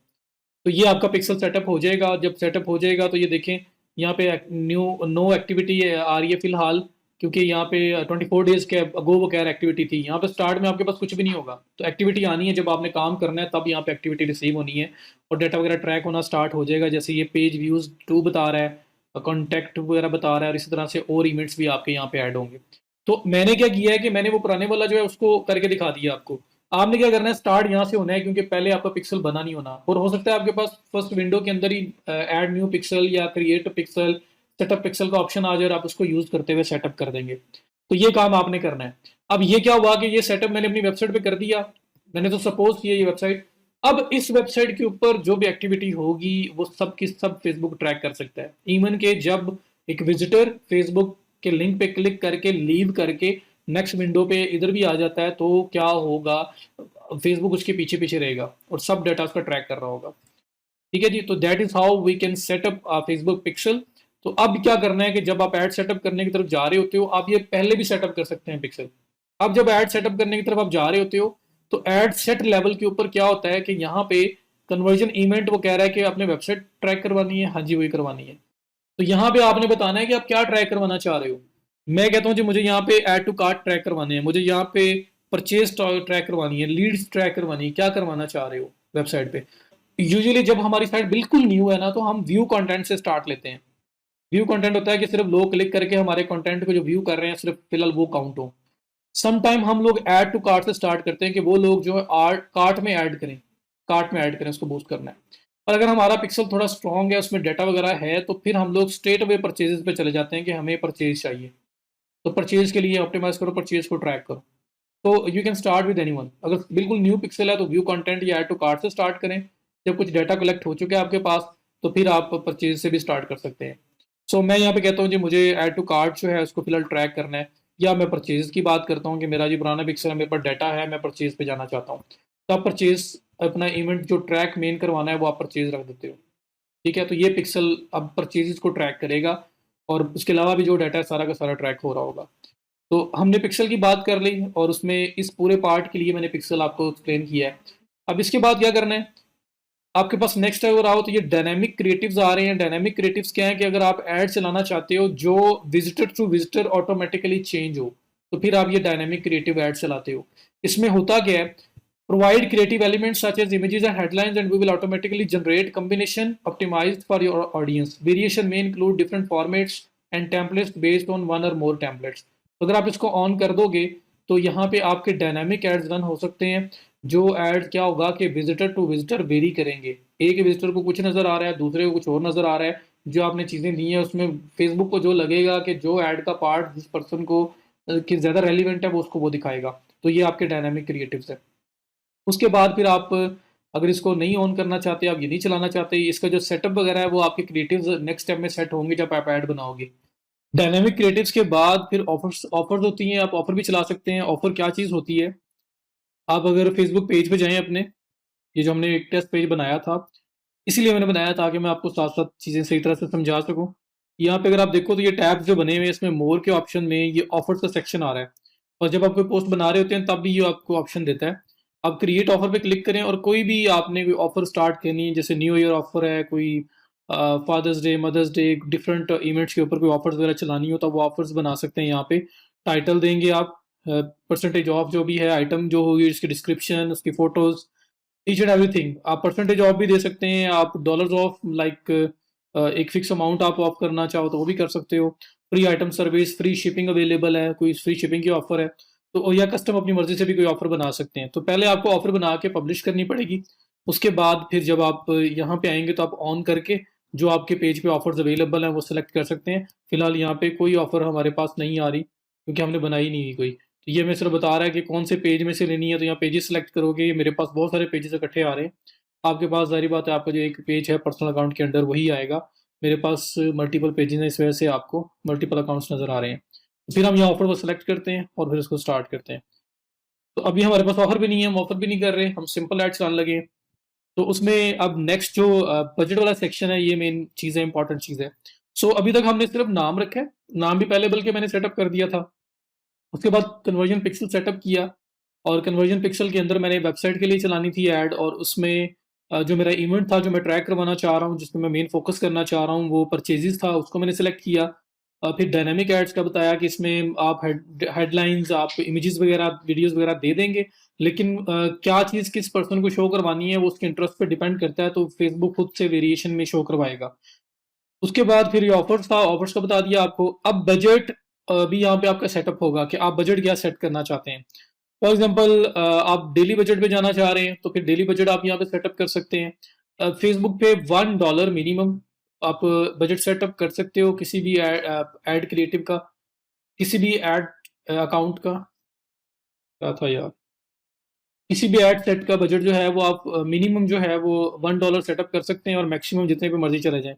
तो ये आपका पिक्सल सेटअप हो जाएगा। जब सेटअप हो जाएगा तो ये देखें यहाँ पे न्यू नो एक्टिविटी आ रही है फिलहाल, क्योंकि यहाँ पे 24 डेज के अगो वो कह रहा एक्टिविटी थी। यहाँ पे स्टार्ट में आपके पास कुछ भी नहीं होगा, तो एक्टिविटी आनी है जब आपने काम करना है तब यहाँ पे एक्टिविटी रिसीव होनी है और डाटा वगैरह ट्रैक होना स्टार्ट हो जाएगा। जैसे ये पेज व्यूज 2 बता रहा है, कॉन्टैक्ट वगैरह बता रहा है, और इसी तरह से और इवेंट्स भी आपके यहाँ पे ऐड होंगे। तो मैंने क्या किया है कि मैंने वो पुराने वाला जो है उसको करके दिखा दिया आपको। आपने क्या करना है, स्टार्ट यहाँ से होना है क्योंकि पहले आपका पिक्सल बना नहीं होना, और हो सकता है आपके पास फर्स्ट विंडो के अंदर ही ऐड न्यू पिक्सल या क्रिएट पिक्सल, सेटअप पिक्सल का ऑप्शन आ जाए और आप उसको यूज करते हुए सेटअप कर देंगे। तो ये काम आपने करना है। अब ये क्या हुआ कि ये सेटअप मैंने अपनी वेबसाइट पे कर दिया, मैंने तो सपोज किया ये वेबसाइट। अब इस वेबसाइट के ऊपर जो भी एक्टिविटी होगी वो सब की सब फेसबुक ट्रैक कर सकता है। इवन के जब एक विजिटर फेसबुक के लिंक पे क्लिक करके लीव करके नेक्स्ट विंडो पे इधर भी आ जाता है, तो क्या होगा, फेसबुक उसके पीछे पीछे रहेगा और सब डाटा उसका ट्रैक कर रहा होगा। ठीक है जी, तो that is how we can set up Facebook pixel. तो अब क्या करना है कि जब आप एड सेटअप करने की तरफ जा रहे होते हो, आप ये पहले भी सेटअप कर सकते हैं पिक्सल। अब जब एड सेटअप करने की तरफ आप जा रहे होते हो, तो एड सेट लेवल के ऊपर क्या होता है कि यहाँ पे कन्वर्जन इवेंट वो कह रहा है कि आपने वेबसाइट ट्रैक करवानी है, हाँ जी वही करवानी है। तो यहाँ पे आपने बताना है कि आप क्या ट्रैक करवाना चाह रहे हो। मैं कहता हूँ जी मुझे यहाँ पे ऐड टू कार्ट ट्रैक करवाने हैं, मुझे यहाँ पे परचेज ट्रैक करवानी है, लीड्स ट्रैक करवानी है, क्या करवाना चाह रहे हो वेबसाइट पे। यूजुअली जब हमारी साइट बिल्कुल न्यू है ना, तो हम व्यू कंटेंट से स्टार्ट लेते हैं। व्यू कंटेंट होता है कि सिर्फ लोग क्लिक करके हमारे कंटेंट को जो व्यू कर रहे हैं सिर्फ फिलहाल वो काउंट हो। सम टाइम हम लोग ऐड टू कार्ट से स्टार्ट करते हैं कि वो लोग जो है आर्ट कार्ट में ऐड करें, कार्ट में ऐड करें, उसको बूस्ट करना है। और अगर हमारा पिक्सल थोड़ा स्ट्रॉन्ग है, उसमें डाटा वगैरह है, तो फिर हम लोग स्ट्रेट अवे परचेजेस पे चले जाते हैं कि हमें परचेज चाहिए। तो परचेज के लिए ऑप्टिमाइज करो, परचेज को ट्रैक करो। तो you can start with anyone. अगर बिल्कुल न्यू पिक्सल है तो व्यू कंटेंट या ऐड टू कार्ट से स्टार्ट करें। जब कुछ डाटा कलेक्ट हो चुके हैं आपके पास, तो फिर आप परचेज से भी स्टार्ट कर सकते हैं। सो मैं यहाँ पे कहता हूँ जी मुझे ऐड टू कार्ट जो है उसको फिलहाल ट्रैक करना है, या मैं परचेज की बात करता हूँ कि मेरा जी पुराना पिक्सल है, मेरे पास डाटा है, मैं परचेज पे जाना चाहता हूँ। तो आप परचेज अपना इवेंट जो ट्रैक मेन करवाना है वो आप परचेज रख देते हो। ठीक है, तो ये पिक्सल अब परचेजेस को ट्रैक करेगा, और उसके अलावा भी जो डाटा है सारा का सारा ट्रैक हो रहा होगा। तो हमने पिक्सल की बात कर ली, और उसमें इस पूरे पार्ट के लिए मैंने पिक्सल आपको एक्सप्लेन किया है। अब इसके बाद क्या करना है, आपके पास नेक्स्ट अगर आओ तो ये डायनामिक क्रिएटिव्स आ रहे हैं। डायनामिक क्रिएटिव्स क्या है कि अगर आप ऐड चलाना चाहते हो जो visitor to visitor automatically change हो, तो फिर आप ये डायनामिक क्रिएटिव ऐड चलाते हो। इसमें होता क्या है, provide creative elements such as images and headlines and we will automatically generate combination optimised for your audience. Variation में include different formats and templates based on one और मोर टेम्पलेट्स। तो अगर आप इसको ऑन कर दोगे, तो यहाँ पे आपके डायनामिक एड्स रन हो सकते हैं। जो ऐड क्या होगा कि विजिटर टू विजिटर वेरी करेंगे। एक विजिटर को कुछ नजर आ रहा है, दूसरे को कुछ और नजर आ रहा है। जो आपने चीजें दी हैं उसमें फेसबुक को जो लगेगा कि जो ऐड का पार्ट जिस पर्सन को कि ज्यादा रेलिवेंट है, वो उसको वो दिखाएगा। तो ये आपके डायनामिक क्रिएटिव्स है। उसके बाद फिर आप अगर इसको नहीं ऑन करना चाहते, आप ये नहीं चलाना चाहते, इसका जो सेटअप वगैरह है वो आपके क्रिएटिव्स नेक्स्ट स्टेप में सेट होंगे जब आप ऐड बनाओगे। डायनामिक क्रिएटिव्स के बाद फिर ऑफर्स ऑफर्स होती हैं, आप ऑफर भी चला सकते हैं। ऑफर क्या चीज़ होती है, आप अगर फेसबुक पेज पे जाएं अपने, ये जो हमने एक टेस्ट पेज बनाया था, इसीलिए मैंने बनाया था कि मैं आपको साथ साथ चीज़ें सही तरह से समझा सकूं। यहाँ पे अगर आप देखो तो ये टैब्स जो बने हुए हैं, इसमें मोर के ऑप्शन में ये ऑफर्स का सेक्शन आ रहा है। और जब आप कोई पोस्ट बना रहे होते हैं तब भी ये आपको ऑप्शन देता है। आप क्रिएट ऑफर पे क्लिक करें, और कोई भी आपने कोई ऑफर स्टार्ट करनी है, जैसे न्यू ईयर ऑफर है, कोई father's day, mother's day, different events के ऊपर कोई ऑफर्स वगैरह चलानी हो, तो वो ऑफर्स बना सकते हैं। यहाँ पे टाइटल देंगे आप, परसेंटेज ऑफ जो भी है, आइटम जो होगी उसकी डिस्क्रिप्शन, उसकी फोटोज, ईच एंड एवरीथिंग। आप परसेंटेज ऑफ भी दे सकते हैं, आप डॉलर्स ऑफ लाइक एक फिक्स अमाउंट आप ऑफ करना चाहो तो वो भी कर सकते हो। Free item service, free shipping available है, कोई फ्री शिपिंग की ऑफर है, तो या कस्टम अपनी मर्जी से भी कोई ऑफर बना सकते हैं। तो पहले आपको ऑफर बना के पब्लिश करनी पड़ेगी। उसके बाद फिर जब आप यहाँ पे आएंगे तो आप ऑन करके जो आपके पेज पे ऑफर्स अवेलेबल हैं वो सिलेक्ट कर सकते हैं। फिलहाल यहाँ पे कोई ऑफर हमारे पास नहीं आ रही क्योंकि हमने बनाई नहीं कोई। तो ये मैं सिर्फ बता रहा है कि कौन से पेज में से लेनी है। तो यहाँ पेजेस सेलेक्ट करोगे, ये मेरे पास बहुत सारे पेजेस इकट्ठे आ रहे हैं। आपके पास जाहिर बात है आपका जो एक पेज है पर्सनल अकाउंट के अंडर वही आएगा। मेरे पास मल्टीपल पेजेस हैं, इस वजह से आपको मल्टीपल अकाउंट्स नज़र आ रहे हैं। तो फिर हम यहाँ ऑफर को सिलेक्ट करते हैं और फिर इसको स्टार्ट करते हैं। तो अभी हमारे पास ऑफर भी नहीं है, हम ऑफर भी नहीं कर रहे, हम सिंपल एड्स चलाने लगे। तो उसमें अब नेक्स्ट जो बजट वाला सेक्शन है, ये मेन चीज़ है, इंपॉर्टेंट चीज़ है। सो अभी तक हमने सिर्फ नाम रखा है, नाम भी पहले बल्कि मैंने सेटअप कर दिया था। उसके बाद कन्वर्जन पिक्सल सेटअप किया, और कन्वर्जन पिक्सल के अंदर मैंने वेबसाइट के लिए चलानी थी ऐड, और उसमें जो मेरा इवेंट था जो मैं ट्रैक करवाना चाह रहा हूँ, जिसमें मैं मेन फोकस करना चाह रहा हूँ, वो परचेजेस था, उसको मैंने सेलेक्ट किया। फिर डायनामिक एड्स का बताया कि इसमें आप हेडलाइंस, आप इमेजेस वगैरह, वीडियोस वगैरह दे देंगे, लेकिन क्या चीज़ किस पर्सन को शो करवानी है वो उसके इंटरेस्ट पे डिपेंड करता है, तो फेसबुक खुद से वेरिएशन में शो करवाएगा। उसके बाद फिर ये ऑफर्स था, ऑफर्स का बता दिया आपको। अब बजट भी यहाँ पे आपका सेटअप होगा कि आप बजट क्या सेट करना चाहते हैं। फॉर एग्जांपल आप डेली बजट पे जाना चाह रहे हैं, तो फिर डेली बजट आप यहाँ पे सेटअप कर सकते हैं। फेसबुक पे $1 मिनिमम आप बजट सेटअप कर सकते हो किसी भी एड क्रिएटिव का, किसी भी एड अकाउंट का। क्या था यार, किसी भी एड सेट का बजट जो है वो आप मिनिमम जो है वो $1 सेटअप कर सकते हैं, और मैक्सिमम जितने पे मर्जी चले जाएं।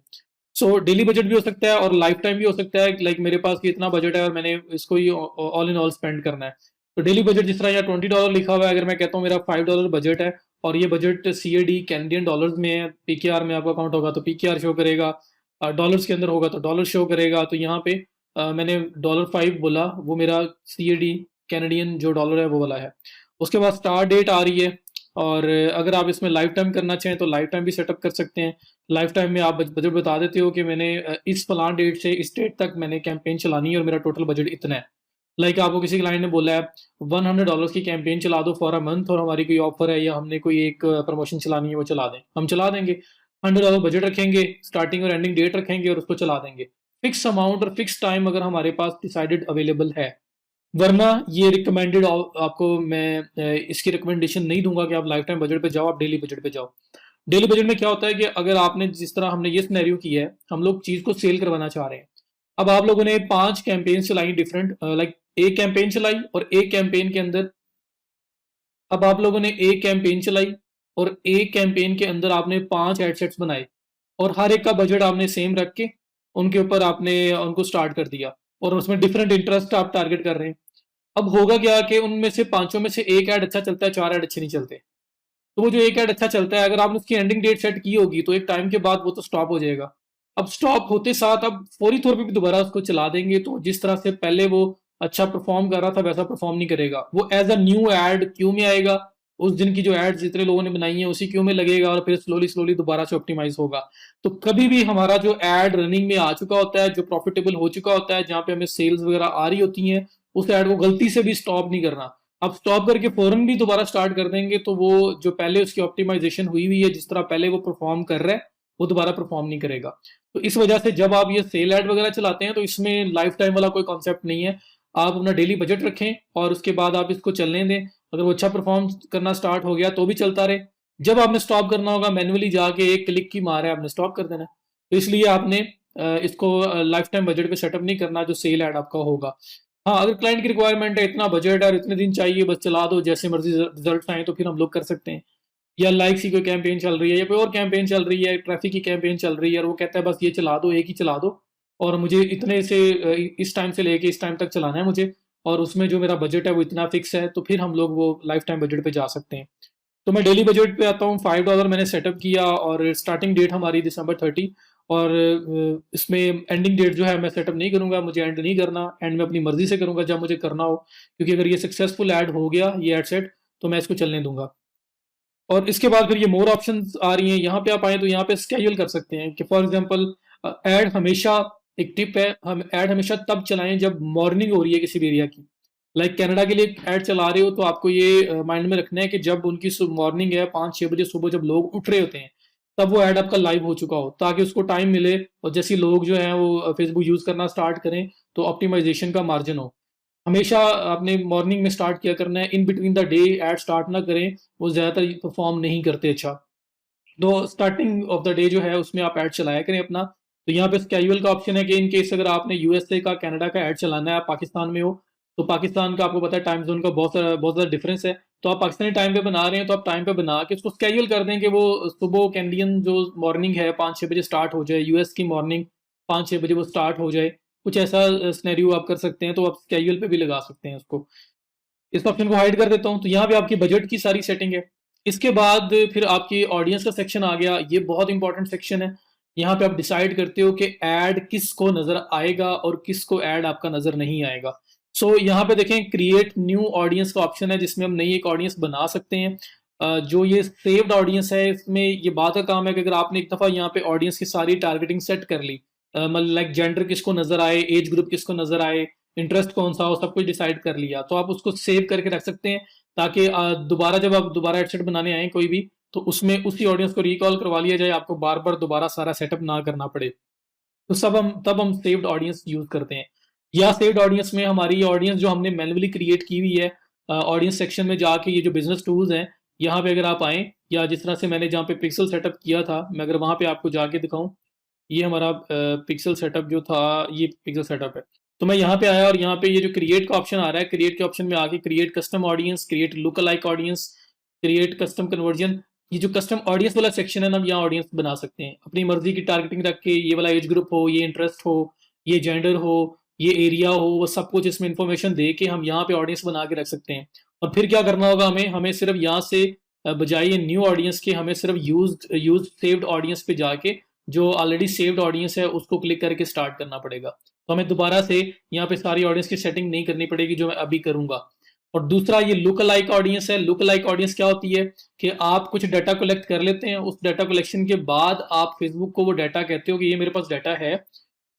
सो डेली बजट भी हो सकता है और लाइफ टाइम भी हो सकता है, लाइक मेरे पास ये इतना बजट है और मैंने इसको ही ऑल इन ऑल स्पेंड करना है। तो डेली बजट जिस तरह यहाँ $20 लिखा हुआ है, अगर मैं कहता हूँ मेरा $5 बजट है और ये बजट CAD कैनेडियन डॉलर्स में है, PKR में आपका अकाउंट होगा तो PKR शो करेगा, डॉलर्स के अंदर होगा तो डॉलर शो करेगा। तो यहाँ पे मैंने $5 बोला, वो मेरा CAD कैनेडियन जो डॉलर है वो वाला है। उसके बाद स्टार्ट डेट आ रही है, और अगर आप इसमें लाइफ टाइम करना चाहें तो लाइफ टाइम भी सेटअप कर सकते हैं। लाइफ टाइम में आप बजट बता देते हो कि मैंने इस फलान डेट से इस डेट तक मैंने कैंपेन चलानी है और मेरा टोटल बजट इतना है। लाइक आपको किसी क्लाइंट ने बोला है $100 की कैंपेन चला दो फॉर अ मंथ, और हमारी कोई ऑफर है या हमने कोई एक प्रमोशन चलानी है वो चला दें, हम चला देंगे। $100 बजट रखेंगे, स्टार्टिंग और एंडिंग डेट रखेंगे और उसको चला देंगे। फिक्स अमाउंट और फिक्स टाइम अगर हमारे पास डिसाइडेड अवेलेबल है। वरना ये रिकमेंडेड आपको मैं इसकी रिकमेंडेशन नहीं दूंगा कि आप लाइफ टाइम बजट पे जाओ, आप डेली बजट पे जाओ। डेली बजट में क्या होता है कि अगर आपने जिस तरह हमने ये सिनेरियो किया है, हम लोग चीज को सेल करवाना चाह रहे हैं। अब आप लोगों ने 5 कैंपेन चलाई डिफरेंट, लाइक एक कैंपेन चलाई और एक कैंपेन के अंदर, अब आप लोगों ने एक कैंपेन चलाई और एक कैंपेन के अंदर आपने 5 एडसेट्स बनाए और हर एक का बजट आपने सेम रख के उनके ऊपर आपने उनको स्टार्ट कर दिया, और उसमें डिफरेंट इंटरेस्ट आप टारगेट कर रहे हैं। अब होगा क्या कि उनमें से पांचों में से एक ऐड अच्छा चलता है, 4 ऐड अच्छे नहीं चलते। तो वो जो एक ऐड अच्छा चलता है, अगर आपने उसकी एंडिंग डेट सेट की होगी तो एक टाइम के बाद वो तो स्टॉप हो जाएगा। अब स्टॉप होते साथ अब फौरी तौर पे भी दोबारा उसको चला देंगे तो जिस तरह से पहले वो अच्छा परफॉर्म कर रहा था वैसा परफॉर्म नहीं करेगा। वो as a new ad queue में आएगा, उस दिन की जो एड्स जितने लोगों ने बनाई है उसी क्यू में लगेगा और फिर स्लोली स्लोली दोबारा से ऑप्टिमाइज होगा। तो कभी भी हमारा जो एड रनिंग में आ चुका होता है, जो प्रॉफिटेबल हो चुका होता है, जहां पे हमें सेल्स वगैरह आ रही होती हैं, उस ऐड को गलती से भी स्टॉप नहीं करना। अब स्टॉप करके फौरन भी दोबारा स्टार्ट कर देंगे तो वो जो पहले उसकी ऑप्टिमाइजेशन हुई हुई है, जिस तरह पहले वो परफॉर्म कर रहा है, वो दोबारा परफॉर्म नहीं करेगा। तो इस वजह से जब आप ये सेल ऐड वगैरह चलाते हैं तो इसमें लाइफ टाइम वाला कोई कॉन्सेप्ट नहीं है। आप अपना डेली बजट रखें और उसके बाद आप इसको चलने दें। अगर वो अच्छा परफॉर्म करना स्टार्ट हो गया तो भी चलता रहे। जब आपने स्टॉप करना होगा, मैन्युअली जाके एक क्लिक की मार है, आपने स्टॉप कर देना है। तो इसलिए आपने इसको लाइफ टाइम बजट पे सेटअप नहीं करना जो सेल ऐड आपका होगा। हाँ, अगर क्लाइंट की रिक्वायरमेंट है, इतना बजट है और इतने दिन चाहिए, बस चला दो जैसे मर्जी रिजल्ट आए, तो फिर हम लोग कर सकते हैं। या लाइक की कोई कैंपेन चल रही है या कोई और कैंपेन चल रही है, ट्रैफिक की कैंपेन चल रही है और वो कहता है बस ये चला दो, एक ही चला दो और मुझे इतने से इस टाइम से लेके इस टाइम तक चलाना है मुझे, और उसमें जो मेरा बजट है वो इतना फिक्स है, तो फिर हम लोग वो लाइफ टाइम बजट पे जा सकते हैं। तो मैं डेली बजट पे आता हूँ। $5 मैंने सेटअप किया और स्टार्टिंग डेट हमारी December 30, और इसमें एंडिंग डेट जो है मैं सेटअप नहीं करूंगा, मुझे एंड नहीं करना, एंड मैं अपनी मर्जी से करूंगा जब मुझे करना हो, क्योंकि अगर ये सक्सेसफुल ऐड हो गया ये एड सेट तो मैं इसको चलने दूंगा। और इसके बाद फिर ये मोर ऑप्शंस आ रही हैं, यहाँ पे आप आए तो यहाँ पे स्केड्यूल कर सकते हैं कि फॉर एग्जांपल ऐड हमेशा, एक टिप है, हम ऐड हमेशा तब चलाएं जब मॉर्निंग हो रही है किसी भी एरिया की। लाइक कनाडा के लिए ऐड चला रहे हो तो आपको ये माइंड में रखना है कि जब उनकी मॉर्निंग है 5-6 बजे सुबह, जब लोग उठ रहे होते हैं, तब वो ऐड आपका लाइव हो चुका हो, ताकि उसको टाइम मिले और जैसे लोग जो हैं वो फेसबुक यूज करना स्टार्ट करें तो ऑप्टिमाइजेशन का मार्जिन हो। हमेशा आपने मॉर्निंग में स्टार्ट किया करना है, in between the day add start ना करें, वो ज़्यादातर परफॉर्म नहीं करते अच्छा। तो स्टार्टिंग ऑफ द डे जो है उसमें आप ऐड चलाया करें अपना। तो यहाँ पे स्केड्यूल का ऑप्शन है कि इन केस अगर आपने यूएसए का, कनाडा का ऐड चलाना है, आप पाकिस्तान में हो, तो पाकिस्तान का आपको पता है टाइम जोन का बहुत ज़्यादा डिफरेंस है। तो आप पाकिस्तानी टाइम पे बना रहे हैं तो आप टाइम पे बना के उसको स्केड्यूल कर दें कि वो सुबह कैनेडियन जो मॉर्निंग है 5-6 बजे स्टार्ट हो जाए, यूएस की मॉर्निंग 5-6 बजे वो स्टार्ट हो जाए। कुछ ऐसा स्नैरियो आप कर सकते हैं, तो आप स्केड्यूल पे भी लगा सकते हैं उसको। इस ऑप्शन को हाइड कर देता हूँ। तो यहाँ पे आपकी बजट की सारी सेटिंग है। इसके बाद फिर आपकी ऑडियंस का सेक्शन आ गया, ये बहुत इंपॉर्टेंट सेक्शन है। यहाँ पे आप डिसाइड करते हो कि ऐड किसको नजर आएगा और किसको ऐड आपका नजर नहीं आएगा। यहाँ पे देखें, क्रिएट न्यू ऑडियंस का ऑप्शन है जिसमें हम नई एक ऑडियंस बना सकते हैं। जो ये सेव्ड ऑडियंस है, इसमें ये बात का काम है कि अगर आपने एक दफा यहाँ पे ऑडियंस की सारी टारगेटिंग सेट कर ली, मतलब लाइक जेंडर किसको नजर आए, एज ग्रुप किसको नजर आए, इंटरेस्ट कौन सा हो, सब कुछ डिसाइड कर लिया, तो आप उसको सेव करके रख सकते हैं, ताकि दोबारा जब आप दोबारा एडसेट बनाने आए कोई भी, तो उसमें उसी ऑडियंस को रिकॉल करवा लिया जाए, आपको बार बार दोबारा सारा सेटअप ना करना पड़े। तो तब हम सेव्ड ऑडियंस यूज करते हैं। या सेव्ड ऑडियंस में हमारी ऑडियंस जो हमने मैन्युअली क्रिएट की हुई है, ऑडियंस सेक्शन में जाके ये जो बिजनेस टूल्स हैं, यहाँ पे अगर आप आए, या जिस तरह से मैंने जहाँ पे पिक्सल सेटअप किया था, मैं अगर वहां पे आपको जाके दिखाऊं, ये हमारा पिक्सल सेटअप जो था, ये पिक्सल सेटअप है। तो मैं यहाँ पे आया और यहाँ पे ये जो क्रिएट का ऑप्शन आ रहा है, क्रिएट के ऑप्शन में आके create custom audience, create look alike audience, create custom conversion, ये जो कस्टम ऑडियंस वाला सेक्शन है ना, हम यहाँ ऑडियंस बना सकते हैं अपनी मर्जी की टारगेटिंग रख के। ये वाला एज ग्रुप हो, ये इंटरेस्ट हो, ये जेंडर हो, ये एरिया हो, वो सब कुछ इसमें इन्फॉर्मेशन दे के हम यहाँ पे ऑडियंस बना के रख सकते हैं। और फिर क्या करना होगा हमें, सिर्फ यहाँ से बजाय ये न्यू ऑडियंस के, हमें सिर्फ यूज सेव्ड ऑडियंस पे जाके जो ऑलरेडी सेव्ड ऑडियंस है उसको क्लिक करके स्टार्ट करना पड़ेगा। तो हमें दोबारा से यहाँ पे सारी ऑडियंस की सेटिंग नहीं करनी पड़ेगी जो मैं अभी करूंगा। और दूसरा ये लुक अलाइक ऑडियंस है। लुक अलाइक ऑडियंस क्या होती है कि आप कुछ डाटा कलेक्ट कर लेते हैं, उस डाटा कलेक्शन के बाद आप फेसबुक को वो डाटा कहते हो कि ये मेरे पास डाटा है,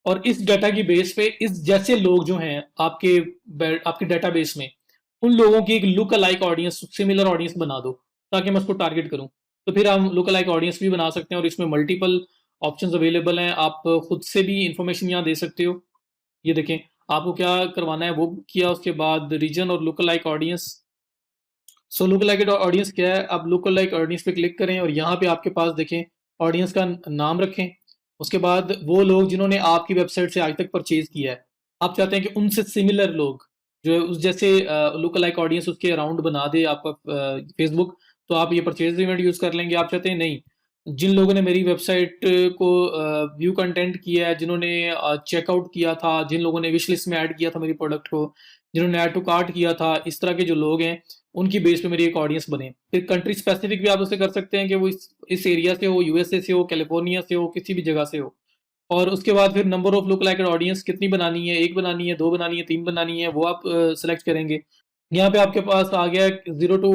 और इस डाटा की बेस पे इस जैसे लोग जो हैं आपके डाटाबेस में, उन लोगों की एक look alike audience, similar audience बना दो ताकि मैं उसको टारगेट करूं। तो फिर हम लुक अलाइक ऑडियंस भी बना सकते हैं, और इसमें मल्टीपल ऑप्शंस अवेलेबल हैं। आप खुद से भी इंफॉर्मेशन यहाँ दे सकते हो। ये देखें, आपको क्या करवाना है वो किया, उसके बाद रीजन और look alike audience. So look like audience क्या है, आप लुक लाइक ऑडियंस पे क्लिक करें और यहाँ पे आपके पास देखें ऑडियंस का नाम रखें। उसके बाद वो लोग जिन्होंने आपकी वेबसाइट से आज तक परचेज किया है, आप चाहते हैं कि उनसे सिमिलर लोग जो है उस जैसे लुक लाइक ऑडियंस उसके अराउंड बना दे आपका फेसबुक, तो आप ये परचेज इवेंट यूज कर लेंगे। आप चाहते हैं नहीं, जिन लोगों ने मेरी वेबसाइट को व्यू कंटेंट किया है, जिन्होंने चेकआउट किया था, जिन लोगों ने विश लिस्ट में ऐड किया था मेरी प्रोडक्ट को, जिन्होंने ऐड टू कार्ट किया था, इस तरह के जो लोग हैं उनकी बेस पे मेरी एक ऑडियंस बने। फिर कंट्री स्पेसिफिक भी आप उसे कर सकते हैं कि वो इस एरिया से हो, यूएसए से हो, कैलिफोर्निया से हो, किसी भी जगह से हो। और उसके बाद फिर number of look like audience कितनी बनानी है, एक बनानी है, दो बनानी है, तीन बनानी है, वो आप सेलेक्ट करेंगे। यहाँ पे आपके पास आ गया 0 to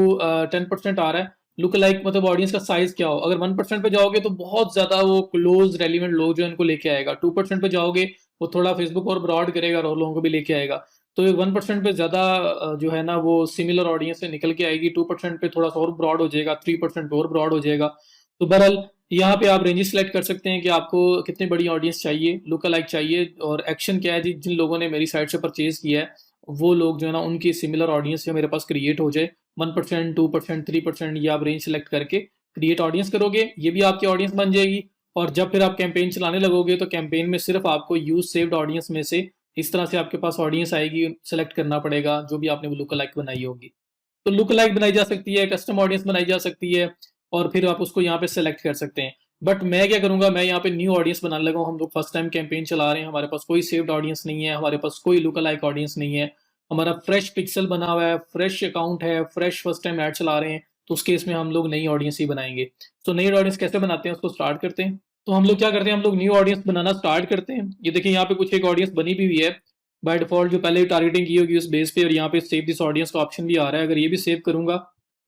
10% आ रहा है। लुक लाइक मतलब ऑडियंस का साइज क्या हो। अगर 1% पे जाओगे तो बहुत ज्यादा वो क्लोज रेलिवेंट लोग जो है इनको लेके आएगा। 2% पे जाओगे वो थोड़ा फेसबुक और ब्रॉड करेगा और लोगों को भी लेके आएगा। तो 1% पे ज्यादा जो है ना वो सिमिलर ऑडियंस से निकल के आएगी। 2% पे थोड़ा सा और ब्रॉड हो जाएगा, 3% पे और ब्रॉड हो जाएगा। तो बहरहाल यहाँ पे आप रेंजेस सेलेक्ट कर सकते हैं कि आपको कितनी बड़ी ऑडियंस चाहिए, लुक अलाइक चाहिए, और एक्शन क्या है जी, जिन लोगों ने मेरी साइट से परचेज किया है वो लोग जो है ना उनकी सिमिलर ऑडियंस जो मेरे पास क्रिएट हो जाए। 1%, 2%, 3%, ये आप रेंज सेलेक्ट करके क्रिएट ऑडियंस करोगे, ये भी आपकी ऑडियंस बन जाएगी। और जब फिर आप कैंपेन चलाने लगोगे तो कैंपेन में सिर्फ आपको यूज सेव्ड ऑडियंस में से इस तरह से आपके पास ऑडियंस आएगी, सेलेक्ट करना पड़ेगा जो भी आपने वो लुक अलाइक बनाई होगी। तो लुक अलाइक बनाई जा सकती है, कस्टम ऑडियंस बनाई जा सकती है, और फिर आप उसको यहाँ पे सेलेक्ट कर सकते हैं। बट मैं क्या करूंगा, मैं यहाँ पे न्यू ऑडियंस बनाने लगा हूँ। हम लोग फर्स्ट टाइम कैंपेन चला रहे हैं, हमारे पास कोई सेव्ड ऑडियंस नहीं है, हमारे पास कोई लुक अलाइक ऑडियंस नहीं है, हमारा फ्रेश पिक्सल बना हुआ है, फ्रेश अकाउंट है, फ्रेश फर्स्ट टाइम ऐड चला रहे हैं। तो उस केस में हम लोग नई ऑडियंस ही बनाएंगे। तो नई ऑडियंस कैसे बनाते हैं उसको स्टार्ट करते हैं। तो हम लोग क्या करते हैं, हम लोग न्यू ऑडियंस बनाना स्टार्ट करते हैं। ये देखिए यहाँ पे कुछ एक ऑडियंस बनी भी हुई है बाय डिफॉल्ट जो पहले टारगेटिंग की होगी उस बेस पे, और यहाँ पे सेव दिस ऑडियंस का ऑप्शन भी आ रहा है। अगर ये भी सेव करूंगा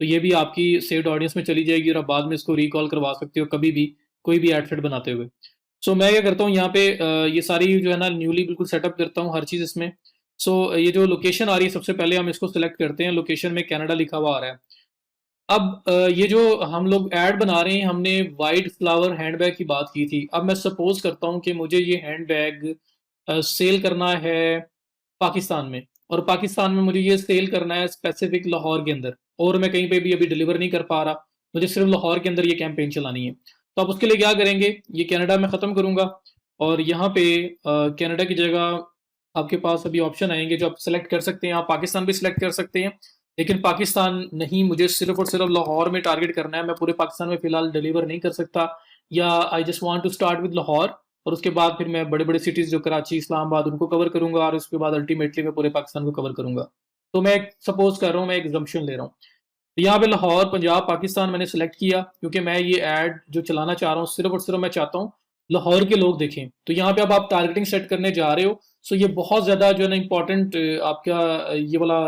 तो ये भी आपकी सेव्ड ऑडियंस में चली जाएगी और आप बाद में इसको रिकॉल करवा सकते हो कभी भी कोई भी एड सेट बनाते हुए। सो मैं क्या करता हूँ यहाँ पे ये सारी जो है ना न्यूली बिल्कुल सेटअप करता हूँ हर चीज़ इसमें। सो ये जो लोकेशन आ रही है सबसे पहले हम इसको सिलेक्ट करते हैं। लोकेशन में कनाडा लिखा हुआ आ रहा है। अब ये जो हम लोग ऐड बना रहे हैं, हमने वाइट फ्लावर हैंडबैग की बात की थी। अब मैं सपोज करता हूँ कि मुझे ये हैंडबैग सेल करना है पाकिस्तान में, और पाकिस्तान में मुझे ये सेल करना है स्पेसिफिक लाहौर के अंदर, और मैं कहीं पे भी अभी डिलीवर नहीं कर पा रहा, मुझे सिर्फ लाहौर के अंदर ये कैंपेन चलानी है। तो आप उसके लिए क्या करेंगे, ये कनाडा में ख़त्म करूंगा, और यहाँ पे कनाडा की जगह आपके पास अभी ऑप्शन आएंगे जो आप सेलेक्ट कर सकते हैं। आप पाकिस्तान भी सिलेक्ट कर सकते हैं, लेकिन पाकिस्तान नहीं, मुझे सिर्फ और सिर्फ लाहौर में टारगेट करना है। मैं पूरे पाकिस्तान में फिलहाल डिलीवर नहीं कर सकता, या I just want to start with Lahore, और उसके बाद फिर मैं बड़े बड़े सिटीज़ जो कराची, इस्लामाबाद, उनको कवर करूंगा, और उसके बाद अल्टीमेटली मैं पूरे पाकिस्तान को कवर करूंगा। तो मैं सपोज कर रहा हूँ, मैं एक एग्जम्पशन ले रहा हूँ। तो यहाँ पे लाहौर, पंजाब, पाकिस्तान मैंने सेलेक्ट किया, क्योंकि मैं ये ऐड जो चलाना चाह रहा हूँ सिर्फ और सिर्फ मैं चाहता हूँ लाहौर के लोग देखें। तो यहाँ पे अब आप टारगेटिंग सेट करने जा रहे हो। सो ये बहुत ज़्यादा जो है ना इंपॉर्टेंट आपका ये वाला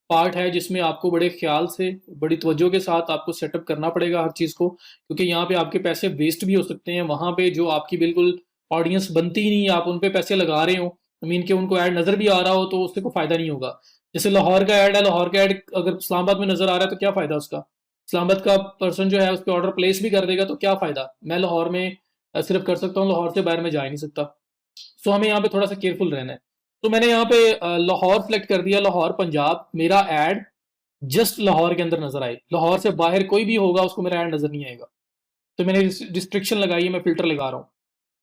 पार्ट है, जिसमें आपको बड़े ख्याल से, बड़ी तवज्जो के साथ आपको सेटअप करना पड़ेगा हर चीज़ को, क्योंकि यहाँ पे आपके पैसे वेस्ट भी हो सकते हैं। वहाँ पे जो आपकी बिल्कुल ऑडियंस बनती ही नहीं, आप उन पे पैसे लगा रहे हो, मीन के उनको ऐड नज़र भी आ रहा हो तो उससे कोई फ़ायदा नहीं होगा। जैसे लाहौर का ऐड है, लाहौर का ऐड अगर इस्लामाबाद में नज़र आ रहा है तो क्या फ़ायदा उसका। इस्लामाबाद का पर्सन जो है उस पर ऑर्डर प्लेस भी कर देगा तो क्या फ़ायदा। मैं लाहौर में सिर्फ कर सकता हूँ, लाहौर से बाहर में जा ही नहीं सकता। सो हमें यहाँ पे थोड़ा सा केयरफुल रहना है। तो मैंने यहाँ पे लाहौर सेलेक्ट कर दिया, लाहौर पंजाब। मेरा ऐड जस्ट लाहौर के अंदर नजर आए, लाहौर से बाहर कोई भी होगा उसको मेरा ऐड नजर नहीं आएगा। तो मैंने रिस्ट्रिक्शन लगाई है, मैं फिल्टर लगा रहा हूँ।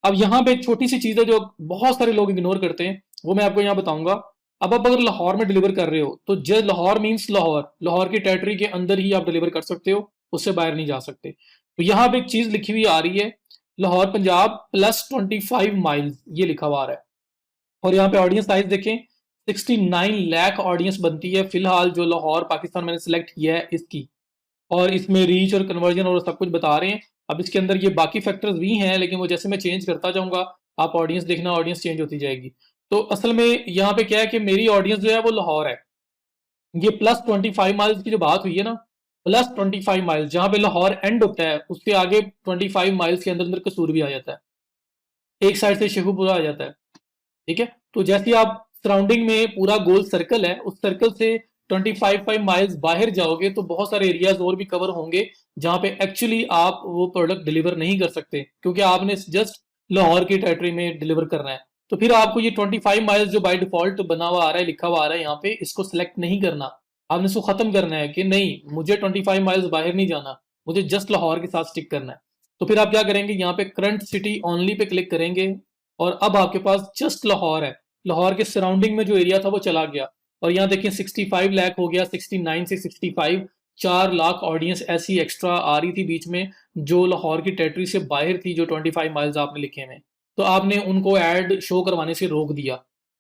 अब यहाँ पे एक छोटी सी चीज़ है जो बहुत सारे लोग इग्नोर करते हैं, वो मैं आपको यहाँ बताऊंगा। अब आप अगर लाहौर में डिलीवर कर रहे हो तो जस्ट लाहौर मीन्स लाहौर, लाहौर की टेरिटरी के अंदर ही आप डिलीवर कर सकते हो। उससे बाहर नहीं जा सकते। तो यहाँ पे एक चीज लिखी हुई आ रही है, लाहौर पंजाब +25 माइल्स, ये लिखा हुआ आ रहा है। और यहाँ पे ऑडियंस साइज देखें, 69 लाख ऑडियंस बनती है फिलहाल जो लाहौर पाकिस्तान मैंने सिलेक्ट किया है इसकी। और इसमें रीच और कन्वर्जन और सब कुछ बता रहे हैं। अब इसके अंदर ये बाकी फैक्टर्स भी हैं, लेकिन वो जैसे मैं चेंज करता जाऊंगा, आप ऑडियंस देखना, ऑडियंस चेंज होती जाएगी। तो असल में यहाँ पे क्या है कि मेरी ऑडियंस जो है वो लाहौर है। ये +25 माइल्स की जो बात हुई है ना, +25 माइल्स, जहां पे लाहौर एंड होता है उसके आगे 25 माइल्स के अंदर अंदर कसूर भी आ जाता है, एक साइड से शेखुपुरा आ जाता है। ठीक है, तो जैसे आप सराउंडिंग में पूरा गोल सर्कल है, उस सर्कल से 25 माइल्स बाहर जाओगे तो बहुत सारे एरियाज और भी कवर होंगे जहां पे एक्चुअली आप वो प्रोडक्ट डिलीवर नहीं कर सकते, क्योंकि आपने जस्ट लाहौर की टेरिटरी में डिलीवर करना है। तो फिर आपको ये 25 माइल्स जो बाय डिफॉल्ट बना हुआ आ रहा है, लिखा हुआ आ रहा है यहाँ पे, इसको सिलेक्ट नहीं करना। आपने इसको खत्म करना है कि नहीं, मुझे 25 माइल्स बाहर नहीं जाना, मुझे जस्ट लाहौर के साथ स्टिक करना है। तो फिर आप क्या करेंगे, यहाँ पे current city only pay click करेंगे, और अब आपके पास जस्ट लाहौर है। लाहौर के सराउंडिंग में जो एरिया था वो चला गया, और यहाँ देखिए 65 लाख हो गया, 69 से 65, 4 लाख ऑडियंस ऐसी एक्स्ट्रा आ रही थी बीच में, जो लाहौर की टेरिटरी से बाहर थी, जो 25 माइल्स आपने लिखे हुए। तो आपने उनको ऐड शो करवाने से रोक दिया।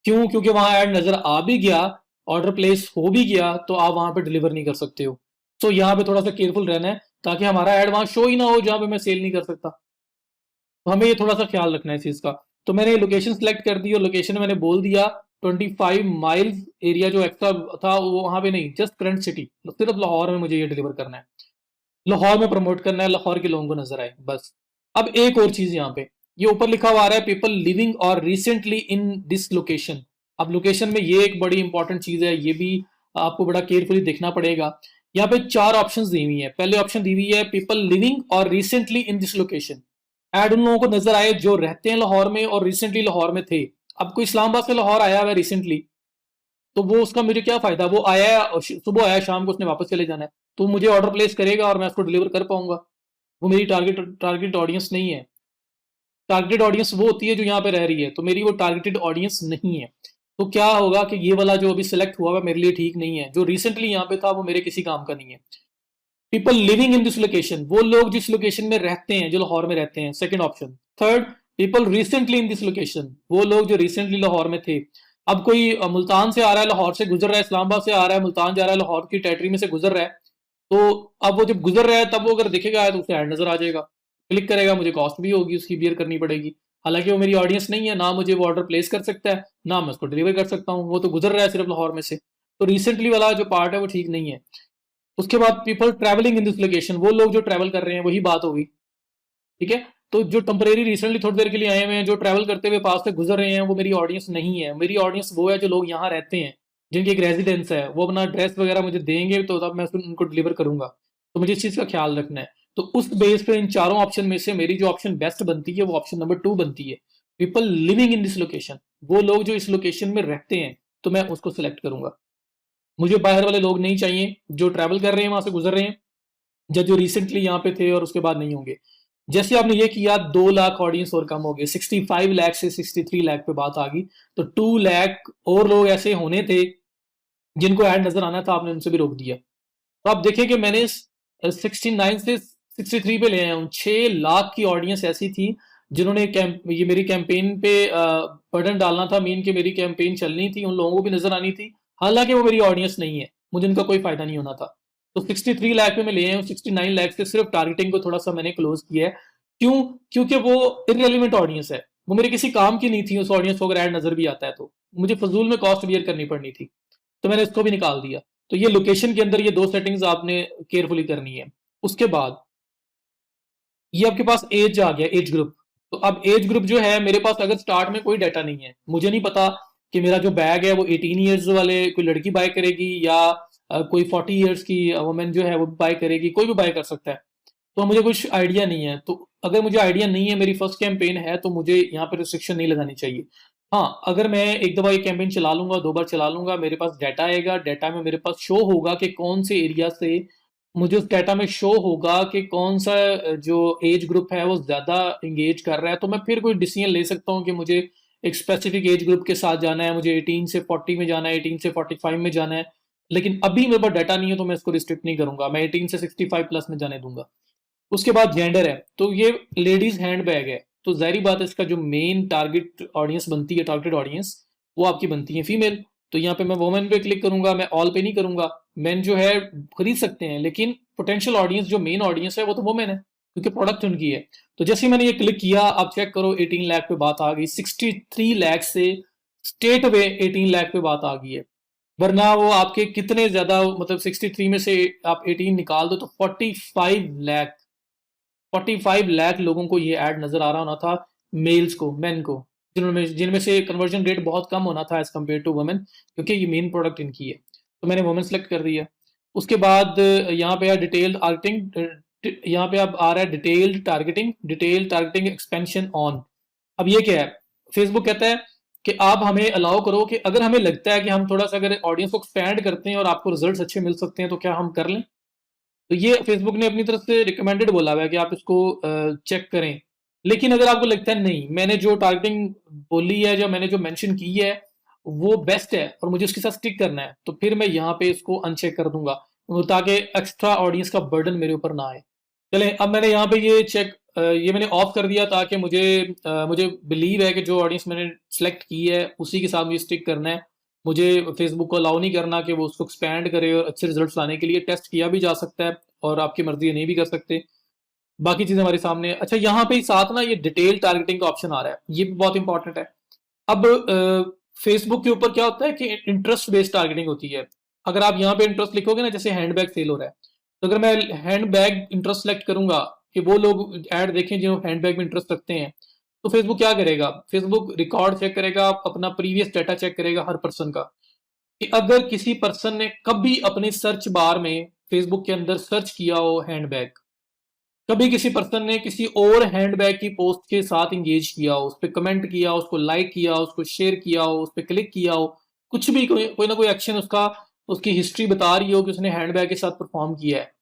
क्यों? क्योंकि वहां ऐड नजर आ भी गया, ऑर्डर प्लेस हो भी गया, तो आप वहां पे डिलीवर नहीं कर सकते हो। तो यहाँ पे थोड़ा सा केयरफुल रहना है, ताकि हमारा ऐड वहां शो ही ना हो जहां पे मैं सेल नहीं कर सकता। तो हमें ये थोड़ा सा ख्याल रखना है इस चीज का। तो मैंने लोकेशन सेलेक्ट कर दी, और लोकेशन मैंने बोल दिया 25 माइल्स एरिया जो एक्स्ट्रा था वो वहां पे नहीं, जस्ट करंट सिटी, सिर्फ लाहौर में मुझे ये डिलीवर करना है, लाहौर में प्रमोट करना है, लाहौर के लोगों को नजर आए बस। अब एक और चीज यहाँ पे, ये ऊपर लिखा हुआ आ रहा है पीपल लिविंग और रिसेंटली इन दिस लोकेशन। अब लोकेशन में ये एक बड़ी इंपॉर्टेंट चीज है, ये भी आपको बड़ा केयरफुली देखना पड़ेगा। यहाँ पे 4 ऑप्शंस दी हुई है। पहले ऑप्शन दी हुई है पीपल लिविंग और recently in this location. Add उन लोगों को नजर आए जो रहते हैं लाहौर में और रिसेंटली लाहौर में थे। अब कोई इस्लामाबाद से लाहौर आया हुआ है रिसेंटली, तो वो उसका मुझे क्या फायदा, वो आया है सुबह आया, शाम को उसने वापस चले जाना है, तो मुझे ऑर्डर प्लेस करेगा और मैं उसको डिलीवर कर पाऊंगा। वो मेरी टारगेट ऑडियंस नहीं है। टारगेटेड ऑडियंस वो होती है जो यहाँ पे रह रही है, तो मेरी वो टारगेटेड ऑडियंस नहीं है। तो क्या होगा कि ये वाला जो अभी सिलेक्ट हुआ है मेरे लिए ठीक नहीं है, जो रिसेंटली यहाँ पे था वो मेरे किसी काम का नहीं है। People living in this location, वो लोग जिस लोकेशन में रहते हैं, जो लाहौर में रहते हैं, second option. Third, people recently in this location, वो लोग जो रिसेंटली लाहौर में थे। अब कोई मुल्तान से आ रहा है, लाहौर से गुजर रहा है, इस्लामाबाद से आ रहा है, मुल्तान जा रहा है, लाहौर की टेरिटरी में से गुजर रहा है, तो अब वो जब गुजर रहा है तब वो अगर दिखेगा तो उसे ऐड नजर आ जाएगा, क्लिक करेगा, मुझे कॉस्ट भी होगी उसकी बियर करनी पड़ेगी। हालांकि वो मेरी ऑडियंस नहीं है, ना मुझे वो ऑर्डर प्लेस कर सकता है, ना मैं उसको डिलीवर कर सकता हूँ, वो तो गुजर रहा है सिर्फ लाहौर में से। तो रिसेंटली वाला जो पार्ट है वो ठीक नहीं है। उसके बाद people travelling in this location, वो लोग जो ट्रैवल कर रहे हैं, वही बात होगी। ठीक है, तो जो टेम्परेरी रिसेंटली थोड़ी देर के लिए आए हुए हैं, जो ट्रैवल करते हुए पास से गुजर रहे हैं, वो मेरी ऑडियंस नहीं है। मेरी ऑडियंस वो है जो लोग यहाँ रहते हैं, जिनकी एक रेजिडेंस है, वो अपना ड्रेस वगैरह मुझे देंगे तो तब मैं उनको डिलीवर करूंगा। तो मुझे इस चीज का ख्याल रखना है। तो उस बेस पे इन चारों ऑप्शन में से मेरी जो ऑप्शन बेस्ट बनती है वो ऑप्शन नंबर 2 बनती है, people living in this location, वो लोग जो इस लोकेशन में रहते हैं, तो मैं उसको सिलेक्ट करूंगा। मुझे बाहर वाले लोग नहीं चाहिए जो ट्रैवल कर रहे हैं, वहां से गुजर रहे हैं, या जो रिसेंटली यहाँ पे थे और उसके बाद नहीं होंगे। जैसे आपने ये किया, 2 लाख ऑडियंस और कम हो गए, 65 लाख से 63 लाख पे बात आ गई। तो 2 लाख और लोग ऐसे होने थे जिनको ऐड नजर आना था, आपने उनसे भी रोक दिया। तो आप देखें कि मैंने 69 से 63 पे ले आया हूँ। 6 लाख की ऑडियंस ऐसी थी जिन्होंने ये मेरी कैंपेन पे बटन डालना था, मीन कि मेरी कैंपेन चलनी थी, उन लोगों को भी नजर आनी थी, हालांकि वो मेरी ऑडियंस नहीं है, मुझे उनका कोई फायदा नहीं होना था। तो 63 लाख पे मैं ले आया हूँ, 69 लाख से सिर्फ टारगेटिंग को थोड़ा सा मैंने क्लोज किया है। क्यों? क्योंकि वो इरेलीवेंट ऑडियंस है, वो मेरे किसी काम की नहीं थी। उस ऑडियंस को अगर ऐड नजर भी आता है तो मुझे फजूल में कॉस्ट बियर करनी पड़नी थी, तो मैंने इसको भी निकाल दिया। तो ये लोकेशन के अंदर ये 2 सेटिंग्स आपने केयरफुली करनी है। उसके बाद ये आपके पास एज आ गया, एज ग्रुप। तो अब एज ग्रुप जो है, मेरे पास अगर स्टार्ट में कोई डाटा नहीं है, मुझे नहीं पता कि मेरा जो बैग है वो 18 ईयर्स वाले कोई लड़की बाय करेगी या कोई 40 ईयर्स की वुमेन जो है वो बाय करेगी, कोई भी बाय कर सकता है। तो मुझे कुछ आइडिया नहीं है। तो अगर मुझे आइडिया नहीं है, मेरी फर्स्ट कैंपेन है, तो मुझे यहाँ पे रिस्ट्रिक्शन नहीं लगानी चाहिए। हाँ, अगर मैं एक दफा ये कैंपेन चला लूंगा, 2 बार चला लूंगा, मेरे पास डाटा आएगा, डाटा में मेरे पास शो होगा कि कौन से एरिया से, मुझे उस डाटा में शो होगा कि कौन सा जो एज ग्रुप है वो ज्यादा इंगेज कर रहा है, तो मैं फिर कोई डिसीजन ले सकता हूँ कि मुझे एक स्पेसिफिक एज ग्रुप के साथ जाना है, मुझे 18 से 40 में जाना है, 18 से 45 में जाना है, लेकिन अभी मेरे पास डाटा नहीं है तो मैं इसको रिस्ट्रिक्ट नहीं करूंगा, मैं 18 से 65 प्लस में जाने दूंगा। उसके बाद जेंडर है, तो ये लेडीज हैंड बैग है, तो जाहिर बात है इसका जो मेन टारगेट ऑडियंस बनती है, टारगेटेड ऑडियंस, वो आपकी बनती है फीमेल। तो यहाँ पे मैं वुमेन पे क्लिक करूंगा, मैं ऑल पे नहीं करूंगा। मेन जो है खरीद सकते हैं, लेकिन पोटेंशियल ऑडियंस जो मेन ऑडियंस है वो तो वुमेन है, क्योंकि प्रोडक्ट उनकी है। तो जैसे ही मैंने ये क्लिक किया, आप चेक करो 18 लाख पे बात आ गई, 63 लाख से स्टेट वे 18 लाख पे बात आ गई है। वरना वो आपके कितने ज्यादा, मतलब 63 में से आप 18 निकाल दो तो 45 लाख, 45 लाख लोगों को ये ऐड नजर आ रहा होना था, मेल्स को, मेन को, जिनमें से कन्वर्जन रेट बहुत कम होना था एज कम्पेयर टू वुमेन, क्योंकि ये मेन प्रोडक्ट इनकी है। तो मैंने वुमेन सेलेक्ट कर दिया। उसके बाद यहाँ पे डिटेल्ड टारगेटिंग, यहाँ पे अब आ रहा है डिटेल्ड टारगेटिंग एक्सपेंशन ऑन। अब ये क्या है, फेसबुक कहता है कि आप हमें अलाउ करो कि अगर हमें लगता है कि हम थोड़ा सा अगर ऑडियंस को एक्सपैंड करते हैं और आपको रिजल्ट्स अच्छे मिल सकते हैं तो क्या हम कर लें। तो ये फेसबुक ने अपनी तरफ से रिकमेंडेड बोला हुआ है कि आप इसको चेक करें। लेकिन अगर आपको लगता है नहीं, मैंने जो टारगेटिंग बोली है, जो मैंने जो मेंशन की है वो बेस्ट है और मुझे उसके साथ स्टिक करना है, तो फिर मैं यहाँ पे इसको अनचेक कर दूंगा, ताकि एक्स्ट्रा ऑडियंस का बर्डन मेरे ऊपर ना आए। चले, अब मैंने यहाँ पे ये मैंने ऑफ कर दिया, ताकि मुझे बिलीव है कि जो ऑडियंस मैंने सेलेक्ट की है उसी के साथ मुझे स्टिक करना है। मुझे फेसबुक को अलाउ नहीं करना कि वो उसको एक्सपैंड करे, और अच्छे रिजल्ट्स लाने के लिए टेस्ट किया भी जा सकता है और आपकी मर्जी नहीं भी कर सकते। बाकी चीजें हमारे सामने है। अच्छा, यहाँ पे साथ ना ये डिटेल टारगेटिंग का ऑप्शन आ रहा है, ये भी बहुत इंपॉर्टेंट है। अब फेसबुक के ऊपर क्या होता है कि इंटरेस्ट बेस्ड टारगेटिंग होती है। अगर आप यहाँ पे इंटरेस्ट लिखोगे ना, जैसे हैंडबैग सेल हो रहा है, तो अगर मैं हैंडबैग इंटरेस्ट सेलेक्ट करूंगा कि वो लोग ऐड देखें जो हैंडबैग में इंटरेस्ट रखते हैं, तो फेसबुक क्या करेगा, फेसबुक रिकॉर्ड चेक करेगा, अपना प्रीवियस डाटा चेक करेगा हर पर्सन का, कि अगर किसी पर्सन ने कभी अपने सर्च बार में फेसबुक के अंदर सर्च किया हो हैंडबैग, कभी किसी पर्सन ने किसी और हैंडबैग की पोस्ट के साथ इंगेज किया हो, उस पर कमेंट किया हो, उसको लाइक किया हो, उसको शेयर किया हो, उस पर क्लिक किया हो, कुछ भी कोई ना कोई एक्शन उसका, उसकी हिस्ट्री बता रही हो कि उसने हैंडबैग के साथ परफॉर्म किया है,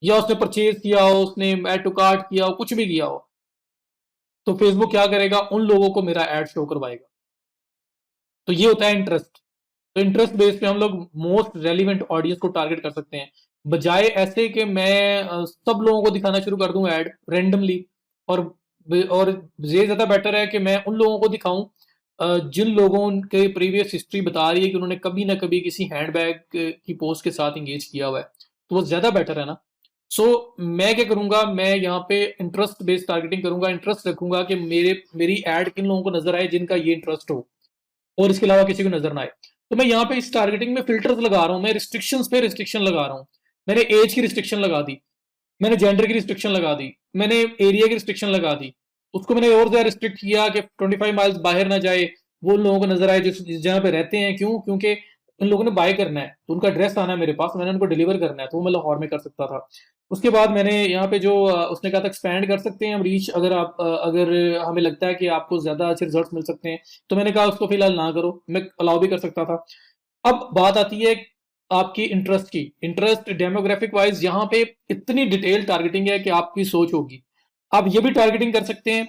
या उसने परचेज किया हो, उसने ऐड टू कार्ट किया हो, कुछ भी किया हो, तो फेसबुक क्या करेगा, उन लोगों को मेरा ऐड शो करवाएगा। तो ये होता है इंटरेस्ट। तो इंटरेस्ट बेस पे हम लोग मोस्ट रेलिवेंट ऑडियंस को टारगेट कर सकते हैं, बजाय ऐसे कि मैं सब लोगों को दिखाना शुरू कर दूं ऐड रेंडमली। और और ये ज्यादा बेटर है कि मैं उन लोगों को दिखाऊं जिन लोगों के प्रीवियस हिस्ट्री बता रही है कि उन्होंने कभी ना कभी किसी हैंडबैग की पोस्ट के साथ इंगेज किया हुआ है, तो वो ज्यादा बेटर है ना। सो मैं क्या करूंगा, मैं यहाँ पे इंटरेस्ट बेस्ड टारगेटिंग करूंगा, इंटरेस्ट रखूंगा कि मेरी एड किन लोगों को नजर आए जिनका ये इंटरेस्ट हो, और इसके अलावा किसी को नजर ना आए। तो मैं यहाँ पे इस टारगेटिंग में फिल्टर्स लगा रहा हूँ, मैं रिस्ट्रिक्शंस पे रिस्ट्रिक्शन लगा रहा हूँ। मैंने एज की रिस्ट्रिक्शन लगा दी, मैंने जेंडर की रिस्ट्रिक्शन लगा दी, मैंने एरिया की रिस्ट्रिक्शन लगा दी, उसको मैंने और ज्यादा रिस्ट्रिक्ट किया कि 25 माइल्स बाहर ना जाए, वो लोगों को नजर आए जिस जहाँ पे रहते हैं। क्यों? क्योंकि उन लोगों ने बाय करना है, तो उनका एड्रेस आना है मेरे पास, मैंने उनको डिलीवर करना है, तो वो मैं लाहौर में कर सकता था। उसके बाद मैंने यहाँ पे जो उसने कहा था एक्सपैंड कर सकते हैं हम रीच, अगर हमें लगता है कि आपको ज्यादा अच्छे रिजल्ट मिल सकते हैं, तो मैंने कहा उसको फिलहाल ना करो, मैं अलाउ भी कर सकता था। अब बात आती है आपकी इंटरेस्ट की, इंटरेस्ट डेमोग्राफिक वाइज यहाँ पे इतनी डिटेल टारगेटिंग है कि आपकी सोच होगी। आप ये भी टारगेटिंग कर सकते हैं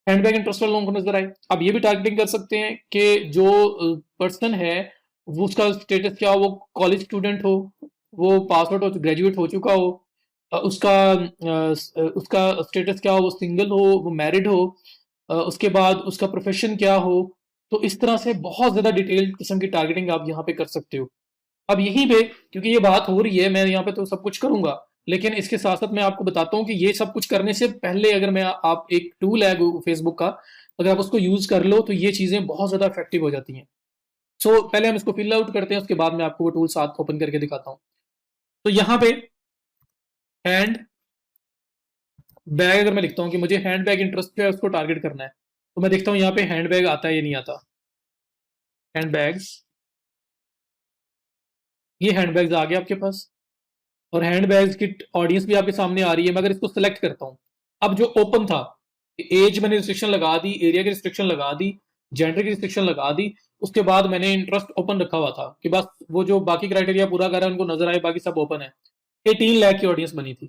हैंडबैग इंटरेस्ट वाले लोगों को नजर आए। आप ये भी टारगेटिंग कर सकते हैं कि जो पर्सन है वो उसका स्टेटस क्या हो, वो कॉलेज स्टूडेंट हो, वो पास आउट हो, ग्रेजुएट हो चुका हो, उसका स्टेटस क्या हो, वो सिंगल हो, वो मैरिड हो, उसके बाद उसका प्रोफेशन क्या हो। तो इस तरह से बहुत ज्यादा डिटेल्ड किस्म की टारगेटिंग आप यहाँ पे कर सकते हो। अब यहीं पे, क्योंकि ये बात हो रही है, मैं यहाँ पे तो सब कुछ करूंगा, लेकिन इसके साथ साथ मैं आपको बताता हूँ कि ये सब कुछ करने से पहले अगर मैं आप एक टूल है फेसबुक का, अगर आप उसको यूज कर लो तो ये चीजें बहुत ज्यादा इफेक्टिव हो जाती हैं। पहले हम इसको फिल आउट करते हैं, उसके बाद मैं आपको वो टूल साथ ओपन करके दिखाता हूँ। तो यहाँ पे हैंड बैग अगर मैं लिखता हूँ कि मुझे हैंड बैग इंटरेस्ट है, उसको टारगेट करना है, तो मैं देखता हूँ यहाँ पे हैंड बैग आता है या नहीं आता। हैंड बैग्स, ये हैंड बैग्स आ गया आपके पास, और हैंड बैग्स की ऑडियंस भी आपके सामने आ रही है। मैं अगर इसको सेलेक्ट करता हूँ, अब जो ओपन था, एज मैंने रिस्ट्रिक्शन लगा दी, एरिया की रिस्ट्रिक्शन लगा दी, जेंडर की रिस्ट्रिक्शन लगा दी, उसके बाद मैंने इंटरेस्ट ओपन रखा हुआ था कि बस वो जो बाकी क्राइटेरिया पूरा कर रहा है उनको नजर आए, बाकी सब ओपन है। 18 लाख की ऑडियंस बनी थी।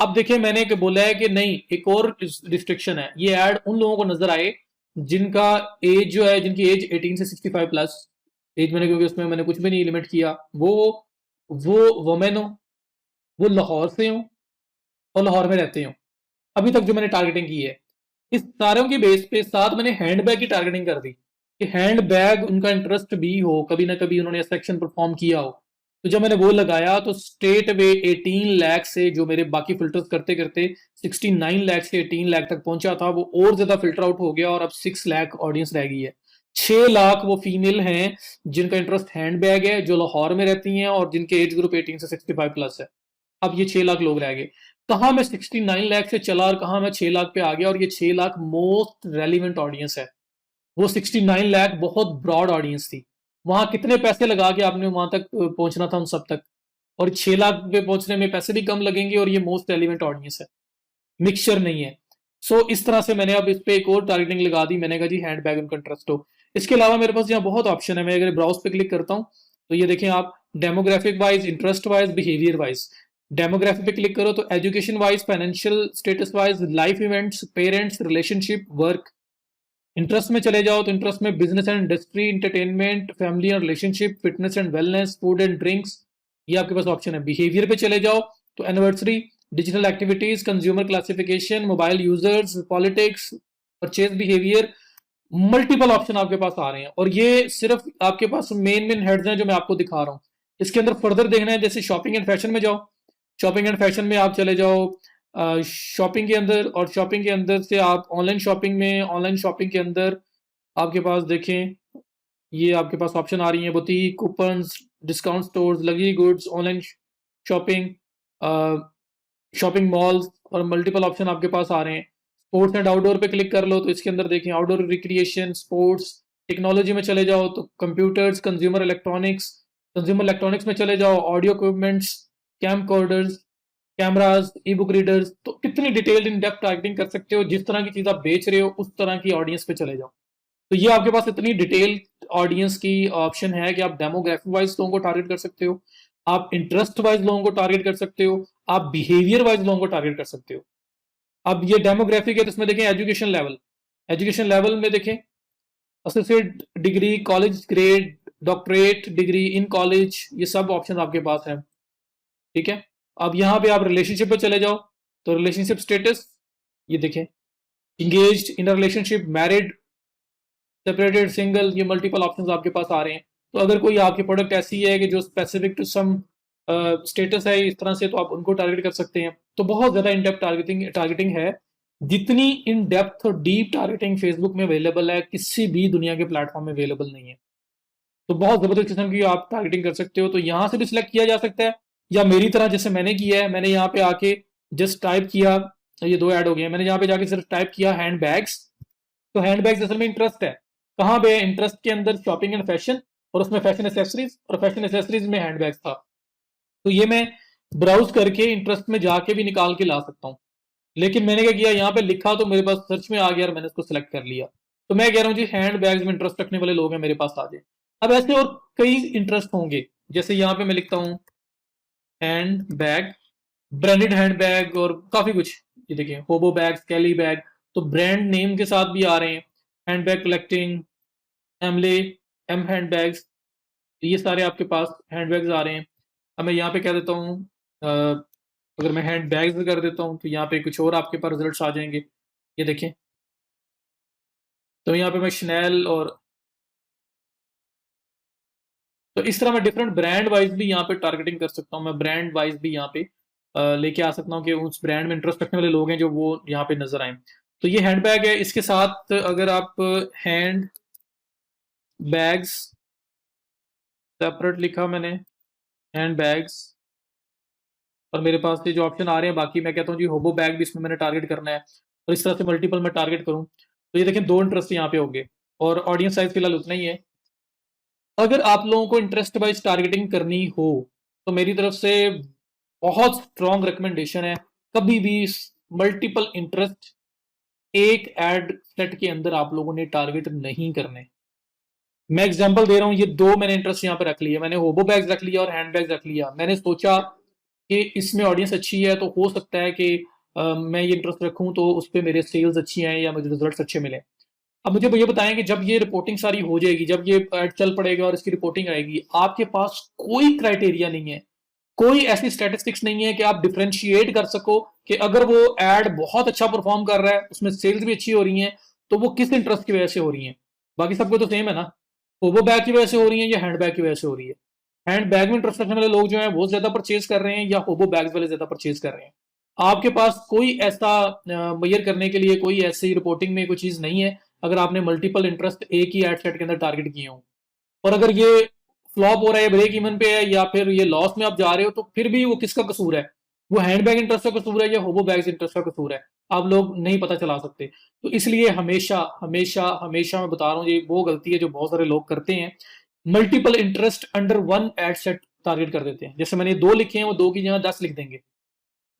अब देखिए मैंने बोला है कि नहीं, एक और रिस्ट्रिक्शन है, ये ऐड उन लोगों को नजर आए जिनका एज जो है, जिनकी एज 18 से 65 प्लस एज मैंने, क्योंकि उसमें मैंने कुछ भी नहीं लिमिट किया, वो वुमेन हो, वो लाहौर से हो और लाहौर में रहते हो, अभी तक जो मैंने टारगेटिंग की है। इस सारों की बेस पे साथ मैंने हैंडबैग की टारगेटिंग कर दी कि हैंडबैग उनका इंटरेस्ट भी हो, कभी ना कभी उन्होंने सेक्शन परफॉर्म किया हो। तो जब मैंने वो लगाया तो स्ट्रेट वे 18 लाख से, जो मेरे बाकी फिल्टर्स करते करते 69 लाख से 18 लाख तक पहुंचा था, वो और ज्यादा फिल्टर आउट हो गया और अब 6 लाख ऑडियंस रह गई है। 6 लाख वो फीमेल हैं जिनका इंटरेस्ट हैंडबैग है, जो लाहौर में रहती हैं और जिनके एज ग्रुप 18 से 65 प्लस है। अब ये 6 लाख लोग रह गए। कहाँ मैं 69 लाख से चला और कहाँ मैं 6 लाख पे आ गया, और ये 6 लाख मोस्ट रेलिवेंट ऑडियंस है। वो 69 लाख बहुत ब्रॉड ऑडियंस थी। वहां कितने पैसे लगा के आपने वहां तक पहुंचना था उन सब तक, और 6 लाख पे पहुंचने में पैसे भी कम लगेंगे, और ये मोस्ट रेलिवेंट ऑडियंस है, मिक्सचर नहीं है। इस तरह से मैंने अब इस पे एक और टारगेटिंग लगा दी। मैंने कहा जी हैंड बैग उनका इंटरेस्ट हो। इसके अलावा मेरे पास यहाँ बहुत ऑप्शन है। मैं अगर ब्राउज पे क्लिक करता हूँ तो ये देखें आप, demographic wise, interest wise, behaviour wise. Demography पे क्लिक करो तो education wise, financial status wise, life events, parents, relationship, work. Interest में चले जाओ तो इंटरेस्ट में business and industry, entertainment, family and relationship, fitness and wellness, food and drinks, ये आपके पास ऑप्शन है। बिहेवियर पे चले जाओ तो anniversary, digital activities, consumer classification, mobile users, politics, purchase behaviour, multiple option आपके पास आ रहे हैं। और ये सिर्फ आपके पास मेन मेन हेड्स हैं जो मैं आपको दिखा रहा हूँ। इसके अंदर फर्दर देखना है, जैसे शॉपिंग एंड फैशन में जाओ, शॉपिंग एंड फैशन में आप चले जाओ, शॉपिंग के अंदर, और शॉपिंग के अंदर से आप ऑनलाइन शॉपिंग में, ऑनलाइन शॉपिंग के अंदर आपके पास देखें, ये आपके पास ऑप्शन आ रही है, boutique, coupons, discount stores, luxury goods, online shopping, shopping malls, और मल्टीपल ऑप्शन आपके पास आ रहे हैं। स्पोर्ट्स एंड आउटडोर पे क्लिक कर लो तो इसके अंदर देखें आउटडोर रिक्रिएशन, स्पोर्ट्स। टेक्नोलॉजी में चले जाओ तो कंप्यूटर्स, कंज्यूमर इलेक्ट्रॉनिक्स में चले जाओ, audio equipments, camcorders, cameras, e book readers. तो कितनी डिटेल्ड इन डेप्थ टारगेटिंग कर सकते हो, जिस तरह की चीज आप बेच रहे हो उस तरह की ऑडियंस पे चले जाओ। तो ये आपके पास इतनी डिटेल ऑडियंस की ऑप्शन है कि आप डेमोग्राफी वाइज लोगों को टारगेट कर सकते हो, आप इंटरेस्ट वाइज लोगों को टारगेट कर सकते हो, आप बिहेवियर वाइज लोगों को टारगेट कर सकते हो। अब ये डेमोग्राफिक है तो इसमें देखें एजुकेशन लेवल, एजुकेशन लेवल में देखें associate degree, college grade, doctorate degree in college, ये सब ऑप्शन आपके पास है। ठीक है, अब यहाँ पे आप रिलेशनशिप पे चले जाओ तो रिलेशनशिप स्टेटस, ये देखें engaged, in relationship, married, separated, single, ये मल्टीपल ऑप्शंस आपके पास आ रहे हैं। तो अगर कोई आपकी प्रोडक्ट ऐसी है कि जो स्पेसिफिक टू सम स्टेटस है इस तरह से, तो आप उनको टारगेट कर सकते हैं। तो बहुत ज़्यादा इन डेप्थ टारगेटिंग है। जितनी इन डेप्थ और डीप टारगेटिंग फेसबुक में अवेलेबल है, किसी भी दुनिया के प्लेटफॉर्म में अवेलेबल नहीं है। तो बहुत ज़बरदस्त किस्म की आप टारगेटिंग कर सकते हो। तो यहाँ से भी सिलेक्ट किया जा सकता है, या मेरी तरह जैसे मैंने किया है, मैंने यहाँ पे आके जस्ट टाइप किया, ये दो ऐड हो गए, मैंने यहाँ पे जाके सिर्फ टाइप किया हैंड बैग्स। तो हैंड बैग्स असल में इंटरेस्ट है कहाँ पे, इंटरेस्ट के अंदर शॉपिंग एंड फैशन, और उसमें फैशन एसेसरीज, और फैशन एसेसरीज में हैंड बैग्स था। तो ये मैं ब्राउज करके इंटरेस्ट में जाके भी निकाल के ला सकता हूँ। लेकिन मैंने क्या किया, यहाँ पे लिखा तो मेरे पास सर्च में आ गया और मैंने इसको सिलेक्ट कर लिया। तो मैं कह रहा हूँ जी हैंड बैग्स में इंटरेस्ट रखने वाले लोग हैं मेरे पास, आ जाए। अब ऐसे और कई इंटरेस्ट होंगे, जैसे यहाँ पे मैं लिखता हूँ hand bag, branded hand bag, और काफी कुछ। ये देखिए होबो बैग, कैली बैग, तो ब्रांड नेम के साथ भी आ रहे हैं। हैंड बैग कलेक्टिंग, एमले, एम हैंड बैग्स, ये सारे आपके पास हैंड बैग्स आ रहे हैं। अब मैं यहाँ पे कह देता हूँ, अगर मैं हैंड बैग्स कर देता हूँ तो यहाँ पे कुछ और आपके पास रिजल्ट्स आ जाएंगे। ये देखें, तो यहाँ पे मैं शनैल, और तो इस तरह मैं डिफरेंट ब्रांड वाइज भी यहाँ पे टारगेटिंग कर सकता हूँ। मैं ब्रांड वाइज भी यहाँ पे लेके आ सकता हूँ कि उस ब्रांड में इंटरेस्ट रखने वाले लोग हैं जो वो यहाँ पे नजर आए। तो ये हैंड बैग है। इसके साथ अगर आप हैंड बैग्स सेपरेट लिखा मैंने, हैंड बैग्स, और मेरे पास ये जो ऑप्शन आ रहे हैं बाकी, मैं कहता हूँ जी होबो बैग भी इसमें मैंने टारगेट करना है, और इस तरह से मल्टीपल मैं टारगेट करूँ तो ये देखें दो इंटरेस्ट यहाँ पे होंगे, और ऑडियंस साइज फिलहाल उतना ही है। अगर आप लोगों को इंटरेस्ट वाइज टारगेटिंग करनी हो तो मेरी तरफ से बहुत स्ट्रॉन्ग रिकमेंडेशन है, कभी भी मल्टीपल इंटरेस्ट एक एड सेट के अंदर आप लोगों ने टारगेट नहीं करने। मैं एग्जांपल दे रहा हूँ, ये दो मैंने इंटरेस्ट यहाँ पे रख लिया, मैंने होबो बैग्स रख लिया और हैंड बैग्स रख लिया। मैंने सोचा कि इसमें ऑडियंस अच्छी है तो हो सकता है कि मैं ये इंटरेस्ट रखूं तो उस पर मेरे सेल्स अच्छी आए या मुझे रिजल्ट्स अच्छे मिले। अब मुझे ये बताएं कि जब ये रिपोर्टिंग सारी हो जाएगी, जब ये ऐड चल पड़ेगा और इसकी रिपोर्टिंग आएगी, आपके पास कोई क्राइटेरिया नहीं है, कोई ऐसी स्टैटिस्टिक्स नहीं है कि आप डिफरेंशिएट कर सको कि अगर वो एड बहुत अच्छा परफॉर्म कर रहा है, उसमें सेल्स भी अच्छी हो रही हैं, तो वो किस इंटरेस्ट की वजह से हो रही हैं। बाकी सबको तो सेम है ना, ओवो बैग की वजह से हो रही है या हैंड बैग की वजह से हो रही है। हैंड बैग में इंटरेस्ट रखने वाले लोग जो हैं वो ज्यादा परचेज कर रहे हैं या होबो बैग्स वाले ज्यादा परचेज कर रहे हैं। आपके पास कोई ऐसा मेजर करने के लिए कोई ऐसी रिपोर्टिंग में कोई चीज नहीं है, अगर आपने मल्टीपल इंटरेस्ट एक ही एड सेट के अंदर टारगेट किए हो। और अगर ये फ्लॉप हो रहा है, ब्रेक इवन पे है, या फिर ये लॉस में आप जा रहे हो, तो फिर भी वो किसका कसूर है? वो हैंड बैग इंटरेस्ट का कसूर है या होबो बैग्स इंटरेस्ट का कसूर है? आप लोग नहीं पता चला सकते। तो इसलिए हमेशा हमेशा हमेशा मैं बता रहा हूँ, ये वो गलती है जो बहुत सारे लोग करते हैं। Multiple interest under one ad set target कर देते हैं। जैसे मैंने दो लिखे हैं, वो दो की जगह 10 लिख देंगे,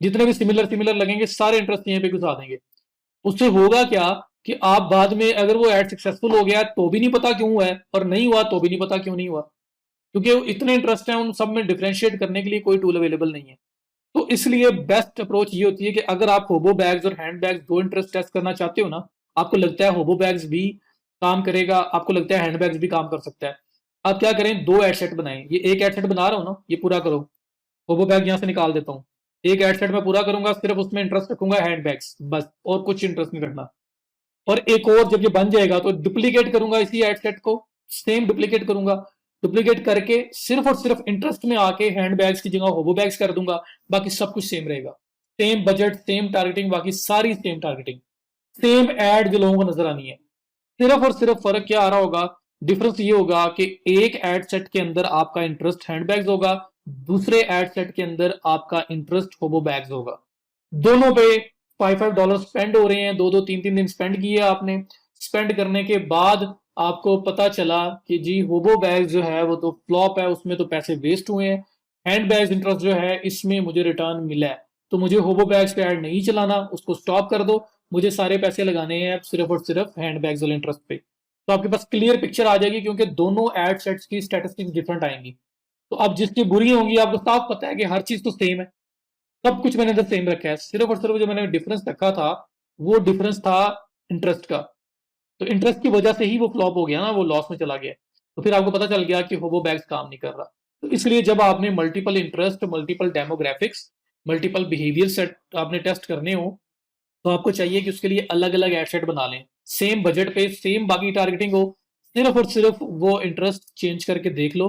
जितने भी सिमिलर सिमिलर लगेंगे सारे इंटरेस्ट यहीं पे घुसा देंगे। उससे होगा क्या कि आप बाद में अगर वो एड सक्सेसफुल हो गया तो भी नहीं पता क्यों हुआ है, और नहीं हुआ तो भी नहीं पता क्यों नहीं हुआ, क्योंकि इतने इंटरेस्ट हैं उन सब में, डिफरेंशिएट करने के लिए कोई टूल अवेलेबल नहीं है। तो इसलिए बेस्ट अप्रोच ये होती है कि अगर आप होबो बैग्स और हैंड बैग्स दो इंटरेस्ट टेस्ट करना चाहते हो ना, आपको लगता है होबो बैग्स भी काम करेगा, आपको लगता है हैंड बैग्स भी काम कर सकता है, आप क्या करें, दो एड सेट बनाएं। ये एक एड सेट बना रहा हूं ना, ये पूरा करो, होबो बैग यहां से निकाल देता हूँ। एक एड सेट में पूरा करूंगा, सिर्फ उसमें इंटरेस्ट रखूंगा हैंड बैग्स बस, और कुछ इंटरेस्ट नहीं रखना। और एक और जब ये बन जाएगा तो डुप्लीकेट करूंगा इसी एड सेट को, सेम डुप्लीकेट करूंगा, डुप्लीकेट करके सिर्फ और सिर्फ इंटरेस्ट में आके हैंड बैग्स की जगह होबो बैग्स कर दूंगा। बाकी सब कुछ सेम रहेगा, सेम बजट, सेम टारगेटिंग, बाकी सारी सेम टारगेटिंग, सेम एड जो लोगों को नजर आनी है। सिर्फ और सिर्फ फर्क क्या आ रहा होगा, डिफरेंस ये होगा कि एक एड सेट के अंदर आपका इंटरेस्ट हैंड बैग्स होगा, दूसरे एड सेट के अंदर आपका इंटरेस्ट होबो बैग्स होगा। दोनों पे $5 स्पेंड हो रहे हैं, दो दो तीन तीन दिन स्पेंड किए आपने। स्पेंड करने के बाद आपको पता चला कि जी होबो बैग जो है वो तो फ्लॉप है, उसमें तो पैसे वेस्ट हुए हैं। हैंड बैग इंटरेस्ट जो है इसमें मुझे रिटर्न मिला है, तो मुझे होबो बैग्स पे ऐड नहीं चलाना, उसको स्टॉप कर दो। मुझे सारे पैसे लगाने हैं सिर्फ और सिर्फ हैंड बैग्स वाले इंटरेस्ट पे। तो आपके पास क्लियर पिक्चर आ जाएगी, क्योंकि दोनों एड सेट्स की स्टैटिस्टिक्स डिफरेंट आएंगी। तो अब जिसकी बुरी होंगी आपको साफ पता है कि हर चीज तो सेम है, सब कुछ मैंने इधर सेम रखा है, सिर्फ और सिर्फ जो मैंने डिफरेंस रखा था वो डिफरेंस था इंटरेस्ट का। तो इंटरेस्ट की वजह से ही वो फ्लॉप हो गया ना, वो लॉस में चला गया। तो फिर आपको पता चल गया कि होबो बैग्स काम नहीं कर रहा। तो इसलिए जब आपने multiple interest, multiple demographics, multiple behaviour set आपने टेस्ट करने हो, तो आपको चाहिए कि उसके लिए अलग अलग एड सेट बना लें, सेम बजट पे, सेम बाकी टारगेटिंग हो, सिर्फ और सिर्फ वो इंटरेस्ट चेंज करके देख लो,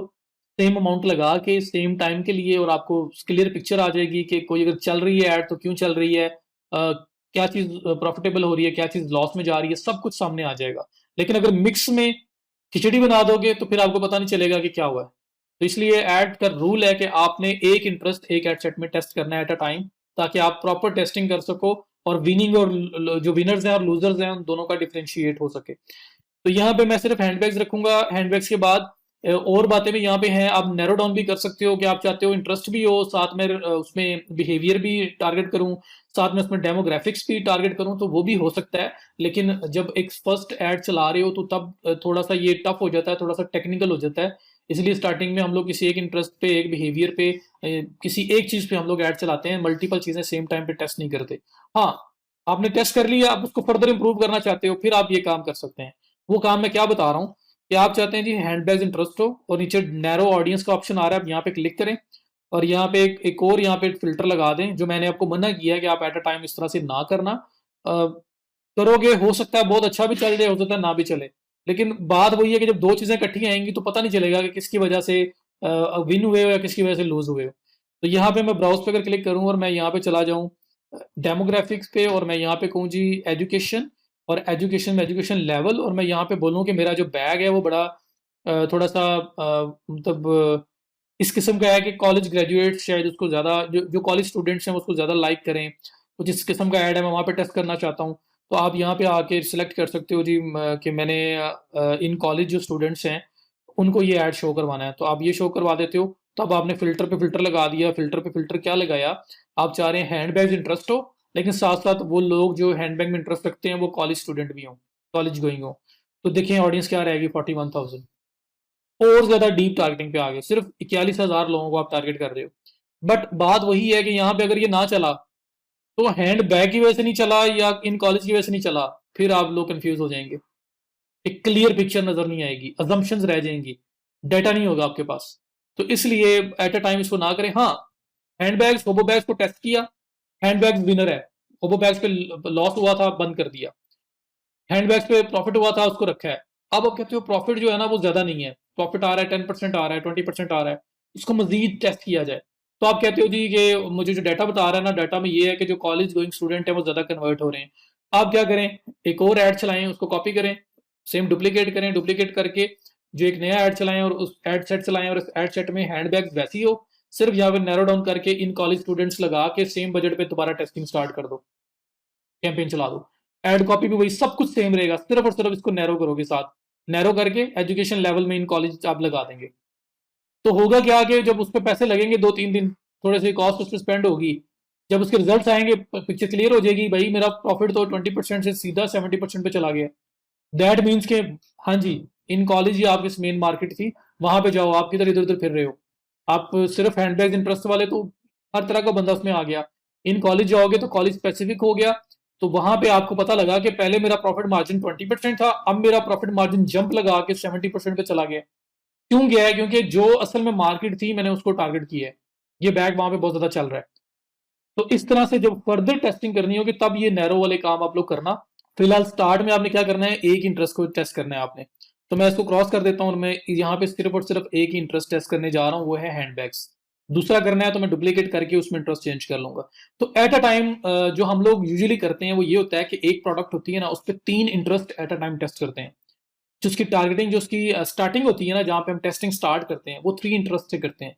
सेम अमाउंट लगा के सेम टाइम के लिए, और आपको क्लियर पिक्चर आ जाएगी कि कोई अगर चल रही है ऐड तो क्यों चल रही है, क्या चीज प्रॉफिटेबल हो रही है, क्या चीज लॉस में जा रही है, सब कुछ सामने आ जाएगा। लेकिन अगर मिक्स में खिचड़ी बना दोगे तो फिर आपको पता नहीं चलेगा कि क्या हुआ है। तो इसलिए ऐड का रूल है कि आपने एक इंटरेस्ट एक एड सेट में टेस्ट करना है एट अ टाइम, ताकि आप प्रॉपर टेस्टिंग कर सको, और विनिंग और जो विनर्स हैं और लूजर्स हैं उन दोनों का डिफरेंशिएट हो सके। तो यहाँ पे मैं सिर्फ हैंडबैग्स रखूंगा। हैंडबैग्स के बाद और बातें भी यहाँ पे हैं, आप नैरो डाउन भी कर सकते हो कि आप चाहते हो इंटरेस्ट भी हो, साथ में उसमें बिहेवियर भी टारगेट करूं, साथ में उसमें डेमोग्राफिक्स भी टारगेट करूं, तो वो भी हो सकता है। लेकिन जब एक फर्स्ट ऐड चला रहे हो तो तब थोड़ा सा ये टफ हो जाता है, थोड़ा सा टेक्निकल हो जाता है। इसलिए स्टार्टिंग में हम लोग किसी एक इंटरेस्ट पे, एक बिहेवियर पे, किसी एक चीज पे हम लोग ऐड चलाते हैं, मल्टीपल चीजें सेम टाइम पे टेस्ट नहीं करते। हाँ, आपने टेस्ट कर लिया, आप उसको फर्दर इंप्रूव करना चाहते हो, फिर आप ये काम कर सकते हैं। वो काम मैं क्या बता रहा हूँ कि आप चाहते हैं जी हैंडबैग्स इंटरेस्ट हो, और नीचे नैरो ऑडियंस का ऑप्शन आ रहा है, आप यहाँ पे क्लिक करें, और यहाँ पे एक और यहाँ पे फिल्टर लगा दें, जो मैंने आपको मना किया है कि आप एट अ टाइम इस तरह से ना करना। करोगे हो सकता है बहुत अच्छा भी चल जाए, हो सकता है ना भी चले। लेकिन बात वही है कि जब दो चीजें इकट्ठी आएंगी तो पता नहीं चलेगा कि किसकी वजह से विन हुए हो या किसकी वजह से लूज हुए हो। तो यहाँ पे मैं ब्राउज पे अगर क्लिक करूँ और मैं यहाँ पे चला जाऊँ डेमोग्राफिक्स पे, और मैं यहाँ पे कहूँ जी एजुकेशन, और एजुकेशन में एजुकेशन लेवल, और मैं यहाँ पे बोलूँ कि मेरा जो बैग है वो बड़ा थोड़ा सा मतलब इस किस्म का है कि कॉलेज ग्रेजुएट शायद उसको ज़्यादा, जो कॉलेज स्टूडेंट्स हैं वो उसको ज़्यादा लाइक करें, तो जिस किस्म का ऐड है मैं वहाँ पे टेस्ट करना चाहता हूँ। तो आप यहाँ पे आके सिलेक्ट कर सकते हो जी कि मैंने इन कॉलेज जो स्टूडेंट्स हैं उनको ये ऐड शो करवाना है, तो आप ये शो करवा देते हो। तो अब आपने फिल्टर पे फिल्टर लगा दिया, फिल्टर पे फिल्टर क्या लगाया, आप चाह रहे हैं हैंड बैग इंटरेस्ट हो, लेकिन साथ साथ वो लोग जो हैंडबैग में इंटरेस्ट रखते हैं वो कॉलेज स्टूडेंट भी हों, कॉलेज गोइंग हो। तो देखिए ऑडियंस क्या रहेगी, 41,000। और ज्यादा डीप टारगेटिंग पे आ गए, सिर्फ 41,000 लोगों को आप टारगेट कर रहे हो। बट बात वही है कि यहाँ पे अगर ये ना चला, तो हैंड बैग की वजह से नहीं चला या इन कॉलेज की वजह से नहीं चला, फिर आप लोग कंफ्यूज हो जाएंगे। एक क्लियर पिक्चर नजर नहीं आएगी, अजम्पशंस रह जाएंगी, डाटा नहीं होगा आपके पास। तो इसलिए एट अ टाइम इसको ना करें। हाँ, हैंडबैग्स होबो बैग्स को टेस्ट किया, हैंडबैग्स विनर है, होबो बैग्स पे लॉस हुआ था बंद कर दिया, हैंडबैग्स पे प्रॉफिट हुआ था उसको रखा है। अब आप कहते हो प्रॉफिट जो है ना वो ज्यादा नहीं है, प्रॉफिट आ रहा है 10% आ रहा है, 20% आ रहा है, इसको मजीद टेस्ट किया जाए। तो आप कहते हो जी कि मुझे जो डाटा बता रहा है ना, डाटा में ये है कि जो कॉलेज गोइंग स्टूडेंट है वो ज्यादा कन्वर्ट हो रहे हैं। आप क्या करें, एक और ऐड चलाएं, उसको कॉपी करें, सेम डुप्लीकेट करें, डुप्लीकेट करके जो एक नया ऐड चलाएं और उस ऐड सेट चलाएं, और उस ऐड सेट में हैंडबैग वैसी हो, सिर्फ यहाँ पे नैरो डाउन करके इन कॉलेज स्टूडेंट्स लगा के सेम बजट पे दोबारा टेस्टिंग स्टार्ट कर दो, कैंपेन चला दो। एड कॉपी भी वही, सब कुछ सेम रहेगा, सिर्फ और सिर्फ इसको नैरो करोगे, साथ नैरो करके एजुकेशन लेवल में इन कॉलेज आप लगा देंगे। तो होगा क्या कि जब उस पर पैसे लगेंगे 2-3 दिन, थोड़े से कॉस्ट उस पर स्पेंड होगी, जब उसके रिजल्ट आएंगे पिक्चर क्लियर हो जाएगी, भाई मेरा प्रॉफिट तो 20% से सीधा 70% पे चला गया। दैट मीन्स के हाँ जी, इन कॉलेज ही आपकी मेन मार्केट थी, वहां पे जाओ, आप किधर इधर उधर फिर रहे हो। आप सिर्फ हैंडबैग इंटरेस्ट वाले तो हर तरह का बंदा उसमें आ गया। इन कॉलेज जाओगे तो कॉलेज स्पेसिफिक हो गया, तो वहां पे आपको पता लगा कि पहले मेरा प्रॉफिट मार्जिन 20% था, अब मेरा प्रॉफिट मार्जिन जंप लगा के 70% पे चला गया। क्यों गया है? क्योंकि जो असल में मार्केट थी मैंने उसको टारगेट किया है, ये बैग वहां पे बहुत ज्यादा चल रहा है। तो इस तरह से जब फर्दर टेस्टिंग करनी होगी तब ये नैरो वाले काम आप लोग करना। फिलहाल स्टार्ट में आपने क्या करना है, एक इंटरेस्ट को टेस्ट करना है आपने। तो मैं इसको क्रॉस कर देता हूँ, मैं यहाँ पे सिर्फ और सिर्फ एक ही इंटरेस्ट टेस्ट करने जा रहा हूँ, वो है हैंडबैग्स। दूसरा करना है तो मैं डुप्लीकेट करके उसमें इंटरेस्ट चेंज कर लूंगा। तो एट अ टाइम जो हम लोग यूजुअली करते हैं वो ये होता है कि एक प्रोडक्ट होती है ना, उस पर 3 interest at a time test करते हैं। जो उसकी टारगेटिंग, जो उसकी स्टार्टिंग होती है ना, जहाँ पे हम टेस्टिंग स्टार्ट करते हैं, वो 3 इंटरेस्ट से करते हैं।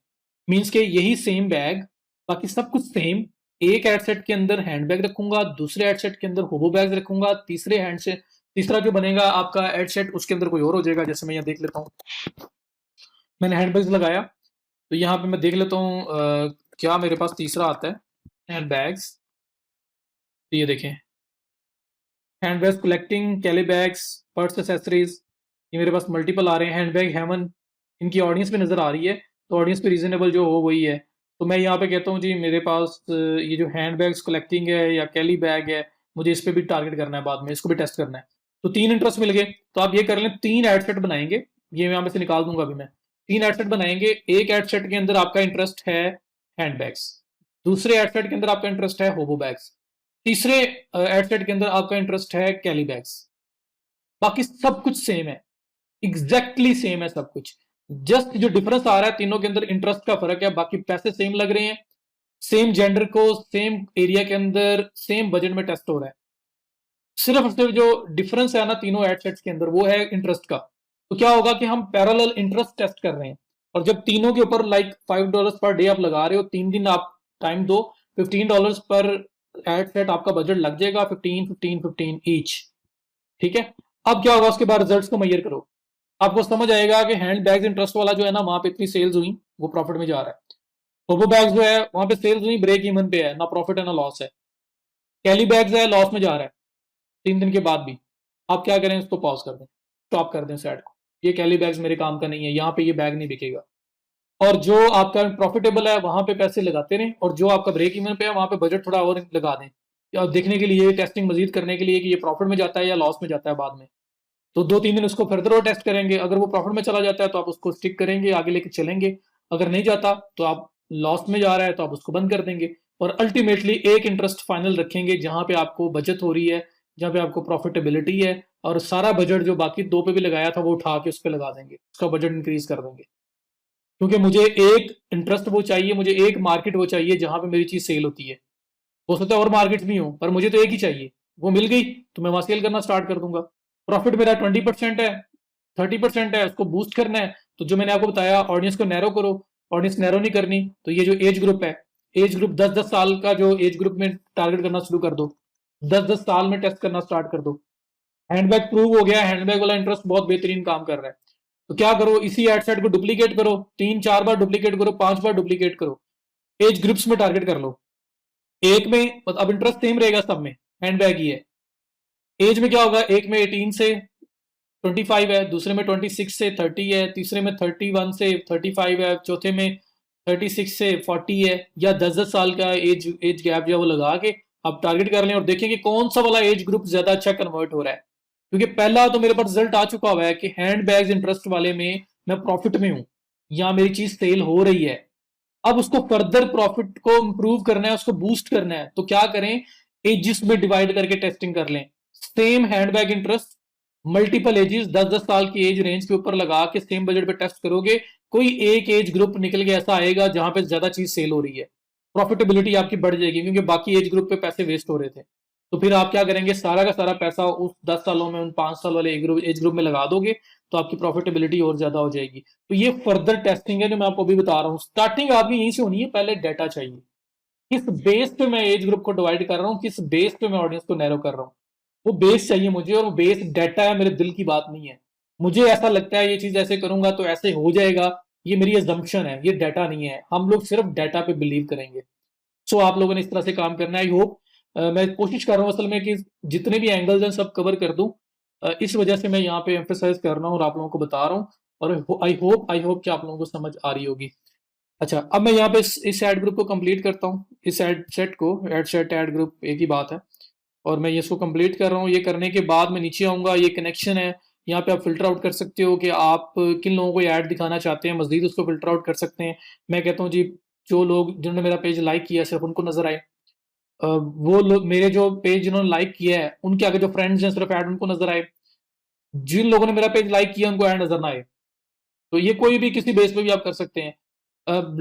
मीन्स के यही सेम बैग, बाकी सब कुछ सेम, एक एड सेट के अंदर हैंडबैग रखूंगा, दूसरे एड सेट के अंदर होबो बैग रखूंगा, तीसरे हैंड से तीसरा जो बनेगा आपका एड सेट उसके अंदर कोई और हो जाएगा। जैसे मैं यहाँ देख लेता हूँ, मैंने हैंडबैग्स लगाया, तो यहाँ पे मैं देख लेता हूँ क्या मेरे पास तीसरा आता है, हैंडबैग्स। तो ये देखें, हैंडबैग्स कलेक्टिंग, कैली बैग्स, पर्स एसेसरीज, ये मेरे पास मल्टीपल आ रहे हैं। हैंडबैग हेमन, इनकी ऑडियंस पे नजर आ रही है, तो ऑडियंस पे रीजनेबल जो हो वही है। तो मैं यहाँ पे कहता हूँ जी मेरे पास ये जो हैंडबैग्स कलेक्टिंग है या कैली बैग है, मुझे इस पे भी टारगेट करना है, बाद में इसको भी टेस्ट करना है। तो 3 इंटरेस्ट मिल गए। तो आप ये कर लें, 3 एड सेट बनाएंगे, ये मैं यहाँ पे से निकाल दूंगा अभी मैं। 3 एड सेट बनाएंगे, एक एड सेट के अंदर आपका इंटरेस्ट है हैंडबैग्स, दूसरे एड सेट के अंदर आपका इंटरेस्ट है होबो बैग्स, तीसरे एडसेट के अंदर आपका इंटरेस्ट है कैली बैग्स। बाकी सब कुछ सेम है, एग्जैक्टली सेम है सब कुछ। जस्ट जो डिफरेंस आ रहा है तीनों के अंदर इंटरेस्ट का फर्क है, बाकी पैसे सेम लग रहे हैं, सेम जेंडर को सेम एरिया के अंदर सेम बजट में टेस्ट हो रहा है। सिर्फ और सिर्फ जो डिफरेंस है ना तीनों एडसेट्स के अंदर, वो है इंटरेस्ट का। तो क्या होगा कि हम पैरेलल इंटरेस्ट टेस्ट कर रहे हैं, और जब तीनों के ऊपर लाइक $5 पर डे आप लगा रहे हो, 3 दिन आप टाइम दो, $15 पर एड सेट आपका बजट लग जाएगा, 15 ईच। ठीक है। अब क्या होगा, उसके बाद रिजल्ट्स को मैयर करो, आपको समझ आएगा कि हैंड बैग्स इंटरेस्ट वाला जो है ना, वहां पे इतनी सेल्स हुई, वो प्रॉफिट में जा रहा है। पोपो बैग्स जो है वहां पे सेल्स हुई, ब्रेक इवन पे है, ना प्रॉफिट है ना लॉस है। कैली बैग्स है, लॉस में जा रहा है 3 दिन के बाद भी। आप क्या करें, इसको पॉज कर दें, स्टॉप कर दें सेट को, ये कैली बैग्स मेरे काम का नहीं है, यहाँ पे ये बैग नहीं बिकेगा। और जो आपका प्रॉफिटेबल है वहां पे पैसे लगाते रहें, और जो आपका ब्रेक इवन पे है वहां पे बजट थोड़ा और लगा दें, या देखने के लिए, टेस्टिंग मजीद करने के लिए कि ये प्रॉफिट में जाता है या लॉस में जाता है बाद में। तो 2-3 दिन उसको फर्दर और टेस्ट करेंगे, अगर वो प्रॉफिट में चला जाता है तो आप उसको स्टिक करेंगे, आगे लेके चलेंगे। अगर नहीं जाता तो आप लॉस में जा रहा है तो आप उसको बंद कर देंगे, और अल्टीमेटली एक इंटरेस्ट फाइनल रखेंगे जहां पे आपको बचत हो रही है, जहां पे आपको प्रॉफिटेबिलिटी है, और सारा बजट जो बाकी दो पे भी लगाया था वो उठा के उस पर लगा देंगे, उसका बजट इंक्रीज कर देंगे। क्योंकि मुझे एक इंटरेस्ट वो चाहिए, मुझे एक मार्केट वो चाहिए जहां पे मेरी चीज सेल होती है। हो सकता है और मार्केट भी हो, पर मुझे तो एक ही चाहिए, वो मिल गई तो मैं वहां सेल करना स्टार्ट कर दूंगा। प्रॉफिट मेरा 20% है, 30% है, उसको बूस्ट करना है। तो जो मैंने आपको बताया, ऑडियंस को नैरो करो, ऑडियंस नैरो नहीं करनी तो ये जो एज ग्रुप है, एज ग्रुप 10-10 साल का जो एज ग्रुप में टारगेट करना शुरू कर दो, 10-10 साल में टेस्ट करना स्टार्ट कर दो। हैंडबैग प्रूव हो गया, हैंडबैग वाला इंटरेस्ट बहुत बेहतरीन काम कर रहा है, तो क्या करो, इसी एड सेट को डुप्लीकेट करो, 3-4 बार डुप्लीकेट करो, 5 बार डुप्लीकेट करो, एज ग्रुप्स में टारगेट कर लो। एक में अब इंटरेस्ट सेम रहेगा सब में, हैंडबैग ही है। एज में क्या होगा, एक में 18 से 25 है, दूसरे में 26 से 30 है, तीसरे में 31 से 35 है, चौथे में 36 से 40 है, या 10-10 साल का एज एज गैप जो है वो लगा के आप टारगेट कर लें, और देखें कि कौन सा वाला एज ग्रुप ज्यादा अच्छा कन्वर्ट हो रहा है। क्योंकि पहला तो मेरे पास रिजल्ट आ चुका हुआ है कि हैंड बैग्स इंटरेस्ट वाले में मैं प्रॉफिट में हूं, या मेरी चीज सेल हो रही है। अब उसको फर्दर प्रॉफिट को इंप्रूव करना है, उसको बूस्ट करना है, तो क्या करें, एजिस में डिवाइड करके टेस्टिंग कर लें। Same handbag interest multiple ages, 10-10 साल की एज रेंज के ऊपर लगा के सेम बजट पे टेस्ट करोगे, कोई एक एज ग्रुप निकल के ऐसा आएगा जहां पे ज्यादा चीज सेल हो रही है, प्रॉफिटेबिलिटी आपकी बढ़ जाएगी, क्योंकि बाकी एज ग्रुप पे पैसे वेस्ट हो रहे थे। तो फिर आप क्या करेंगे, सारा का सारा पैसा उस 10 सालों में, उन 5 साल वाले एज ग्रुप में लगा दोगे, तो आपकी प्रॉफिटेबिलिटी और ज्यादा हो जाएगी। तो ये फर्दर टेस्टिंग है जो मैं आपको अभी बता रहा हूँ। स्टार्टिंग आपकी यहीं से होनी है, पहले डाटा चाहिए, किस बेस पे मैं एज ग्रुप को डिवाइड कर रहा हूँ, किस बेस पे मैं ऑडियंस को नैरो कर रहा हूँ, वो बेस चाहिए मुझे, और वो बेस डाटा है, मेरे दिल की बात नहीं है। मुझे ऐसा लगता है ये चीज ऐसे करूंगा तो ऐसे हो जाएगा, ये मेरी एजम्पशन है, ये डाटा नहीं है। हम लोग सिर्फ डाटा पे बिलीव करेंगे। सो आप लोगों ने इस तरह से काम करना है। आई होप, मैं कोशिश कर रहा हूँ असल में कि जितने भी एंगल्स हैं सब कवर कर दूं। इस वजह से मैं यहाँ पे एम्फेसाइज कर रहा हूँ और आप लोगों को बता रहा हूँ। और आई होप कि आप लोगों को समझ आ रही होगी। अच्छा, अब मैं यहाँ पे इस एड ग्रुप को कंप्लीट करता हूँ, इस एड सेट को, एड सेट एड ग्रुप एक ही बात है। और मैं ये इसको कंप्लीट कर रहा हूँ। ये करने के बाद मैं नीचे आऊंगा, ये कनेक्शन है, यहाँ पे आप फिल्टर आउट कर सकते हो कि आप किन लोगों को ऐड दिखाना चाहते हैं, मजीद उसको फिल्टर आउट कर सकते हैं। मैं कहता हूँ जी, जो लोग जिन्होंने मेरा पेज लाइक किया सिर्फ उनको नजर आए। वो लोग मेरे जो पेज जिन्होंने लाइक किया है उनके आगे जो फ्रेंड्स हैं सिर्फ ऐड उनको नजर आए। जिन लोगों ने मेरा पेज लाइक किया उनको ऐड नजर ना आए। तो ये कोई भी किसी बेस पे भी आप कर सकते हैं।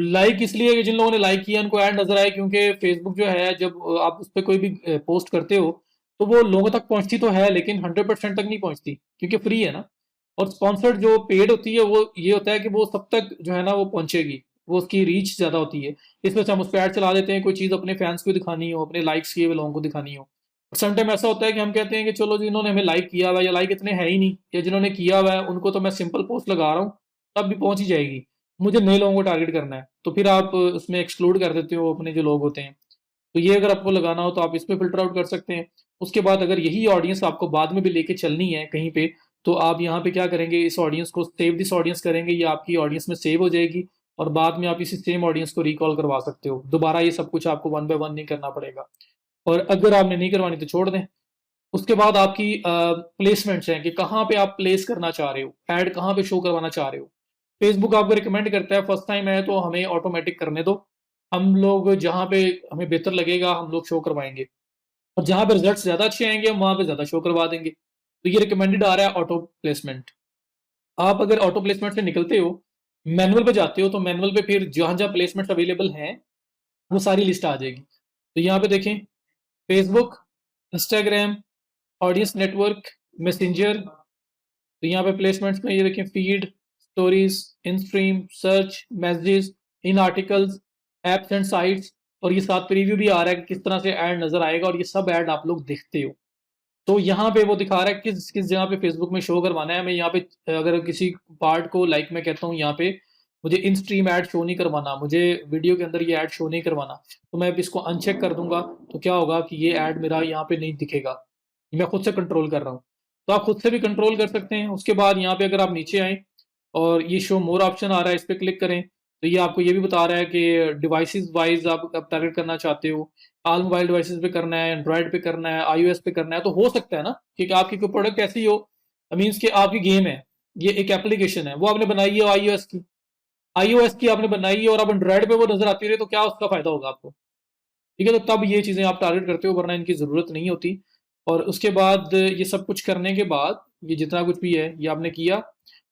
लाइक इसलिए कि जिन लोगों ने लाइक किया उनको ऐड नजर आए, क्योंकि फेसबुक जो है, जब आप उस पर कोई भी पोस्ट करते हो तो वो लोगों तक पहुंचती तो है, लेकिन 100% तक नहीं पहुंचती, क्योंकि फ्री है ना। और स्पॉन्सर्ड जो पेड होती है वो ये होता है कि वो सब तक जो है ना वो पहुंचेगी, वो उसकी रीच ज्यादा होती है। इस वजह से हम उस पर ऐड चला देते हैं, कोई चीज अपने फैंस को दिखानी हो, अपने लाइक्स किए हुए लोगों को दिखानी हो। समटाइम ऐसा होता है कि हम कहते हैं कि चलो जिन्होंने हमें लाइक किया हुआ है, या लाइक इतने है ही नहीं, या जिन्होंने किया हुआ है उनको तो मैं सिंपल पोस्ट लगा रहा हूँ, तब भी पहुंच ही जाएगी। मुझे नए लोगों को टारगेट करना है, तो फिर आप उसमें एक्सक्लूड कर देते हो अपने जो लोग होते हैं। तो ये अगर आपको लगाना हो तो आप इस पे फिल्टर आउट कर सकते हैं। उसके बाद अगर यही ऑडियंस आपको बाद में भी लेके चलनी है कहीं पे, तो आप यहाँ पे क्या करेंगे, इस ऑडियंस को सेव दिस ऑडियंस करेंगे, ये आपकी ऑडियंस में सेव हो जाएगी, और बाद में आप इसी सेम ऑडियंस को रिकॉल करवा सकते हो दोबारा। ये सब कुछ आपको वन बाय वन नहीं करना पड़ेगा, और अगर आपने नहीं करवानी तो छोड़ दें। उसके बाद आपकी प्लेसमेंट्स हैं कि कहाँ पे आप प्लेस करना चाह रहे हो, ऐड कहाँ पे शो करवाना चाह रहे हो। फेसबुक आपको रिकमेंड करता है, फर्स्ट टाइम है तो हमें ऑटोमेटिक करने दो, हम लोग जहाँ पे हमें बेहतर लगेगा हम लोग शो करवाएंगे, और जहाँ पे रिजल्ट ज्यादा अच्छे आएंगे हम वहां पे ज्यादा शो करवा देंगे। तो ये रिकमेंडेड आ रहा है ऑटो प्लेसमेंट। आप अगर ऑटो प्लेसमेंट से निकलते हो, मैनुअल पे जाते हो, तो मैनुअल पे फिर जहां जहां प्लेसमेंट अवेलेबल हैं वो सारी लिस्ट आ जाएगी। तो यहाँ पे देखें, Facebook, Instagram, audience network, messenger. तो यहाँ पे प्लेसमेंट्स में ये देखें, feed, stories, in stream, search, messages, in articles, apps and sites. और ये साथ प्रीव्यू भी आ रहा है कि किस तरह से ऐड नजर आएगा, और ये सब ऐड आप लोग देखते हो। तो यहाँ पे वो दिखा रहा है किस किस जगह पे फेसबुक में शो करवाना है। मैं यहाँ पे अगर किसी पार्ट को लाइक मैं कहता हूँ यहाँ पे, मुझे इन स्ट्रीम ऐड शो नहीं करवाना, मुझे वीडियो के अंदर ये ऐड शो नहीं करवाना, तो मैं इसको अनचेक कर दूंगा। तो क्या होगा कि ये ऐड मेरा यहाँ पे नहीं दिखेगा, ये मैं खुद से कंट्रोल कर रहा हूँ। तो आप खुद से भी कंट्रोल कर सकते हैं। उसके बाद यहाँ पे अगर आप नीचे आए और ये शो मोर ऑप्शन आ रहा है, इस पर क्लिक करें, तो ये आपको ये भी बता रहा है कि डिवाइसेस वाइज आप टारगेट करना चाहते हो, ऑल मोबाइल डिवाइसेस पे करना है, एंड्रॉइड पे करना है, आईओएस पे करना है। तो हो सकता है ना कि आपकी कोई प्रोडक्ट ऐसी हो, मीन्स कि आपकी गेम है, ये एक एप्लीकेशन है, वो आपने बनाई है आईओएस की आपने बनाई है, और अब एंड्रॉइड पे वो नजर आती रहे, तो क्या उसका फायदा होगा आपको। ठीक है, तो तब ये चीजें आप टारगेट करते हो, वरना इनकी जरूरत नहीं होती। और उसके बाद ये सब कुछ करने के बाद, ये जितना कुछ भी है ये आपने किया,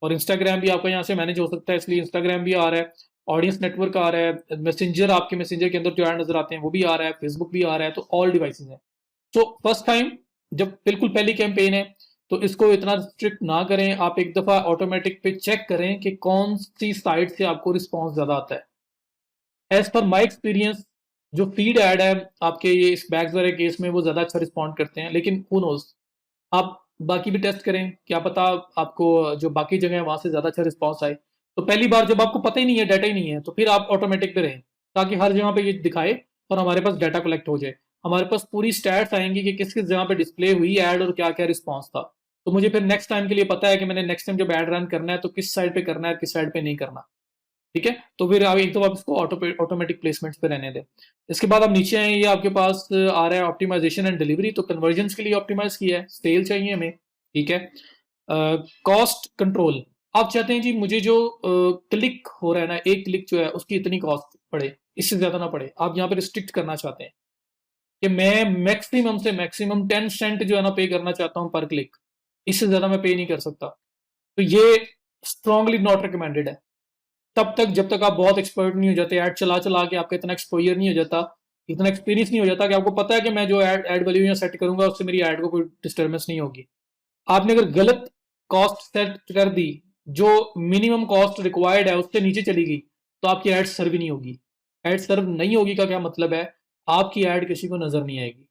और इंस्टाग्राम भी आपका यहाँ से मैनेज हो सकता है, इसलिए इंस्टाग्राम भी आ रहा है, ऑडियंस नेटवर्क आ रहा है, मैसेंजर, आपके मैसेंजर के अंदर जो ऐड नजर आते हैं वो भी आ रहा है, फेसबुक भी आ रहा है, तो ऑल डिवाइसेस हैं। तो फर्स्ट टाइम, जब बिल्कुल पहली कैंपेन है, तो इसको इतना स्ट्रिक्ट ना करें, आप एक दफा ऑटोमेटिक पे चेक करें कि कौन सी साइट से आपको रिस्पॉन्स ज्यादा आता है। एज पर माई एक्सपीरियंस, जो फीड ऐड है आपके, ये इस बैग्स वाले केस में वो ज्यादा अच्छा रिस्पॉन्ड करते हैं, लेकिन हु नोज, आप बाकी भी टेस्ट करें, क्या पता आपको जो बाकी जगह है वहां से ज्यादा अच्छा रिस्पॉन्स आए। तो पहली बार जब आपको पता ही नहीं है, डाटा ही नहीं है, तो फिर आप ऑटोमेटिक पे रहें, ताकि हर जगह पे ये दिखाए और हमारे पास डाटा कलेक्ट हो जाए, हमारे पास पूरी स्टैट्स आएंगी कि किस किस जगह पे डिस्प्ले हुई ऐड और क्या क्या रिस्पॉन्स था। तो मुझे फिर नेक्स्ट टाइम के लिए पता है कि मैंने नेक्स्ट टाइम जब ऐड रन करना है तो किस साइड पे करना है, किस साइड पे नहीं करना। ठीक है, तो फिर आप एक तो आप इसको ऑटोमेटिक प्लेसमेंट्स पे रहने दें। इसके बाद आप नीचे आए, ये आपके पास आ रहा है ऑप्टिमाइजेशन एंड डिलीवरी। तो कन्वर्जन के लिए ऑप्टिमाइज किया है, सेल चाहिए हमें, ठीक है। कॉस्ट कंट्रोल, आप चाहते हैं जी मुझे जो क्लिक हो रहा है ना, एक क्लिक जो है उसकी इतनी कॉस्ट पड़े, इससे ज्यादा ना पड़े। आप यहाँ पे रिस्ट्रिक्ट करना चाहते हैं कि मैं मैक्सिमम से मैक्सिमम 10 सेंट जो है ना पे करना चाहता हूँ पर क्लिक, इससे ज्यादा मैं पे नहीं कर सकता। तो ये स्ट्रांगली नॉट रिकमेंडेड है। तब तक जब तक आप बहुत एक्सपर्ट नहीं हो जाते, ऐड चला चला के आपका इतना एक्सपोजर नहीं हो जाता, इतना एक्सपीरियंस नहीं हो जाता कि आपको पता है कि मैं जो ऐड वैल्यू यहाँ सेट करूंगा उससे मेरी ऐड को कोई डिस्टर्बेंस नहीं होगी। आपने अगर गलत कॉस्ट सेट कर दी, जो मिनिमम कॉस्ट रिक्वायर्ड है उससे नीचे चली गई, तो आपकी एड सर्व ही नहीं होगी। एड सर्व नहीं होगी का क्या मतलब है, आपकी एड किसी को नजर नहीं आएगी।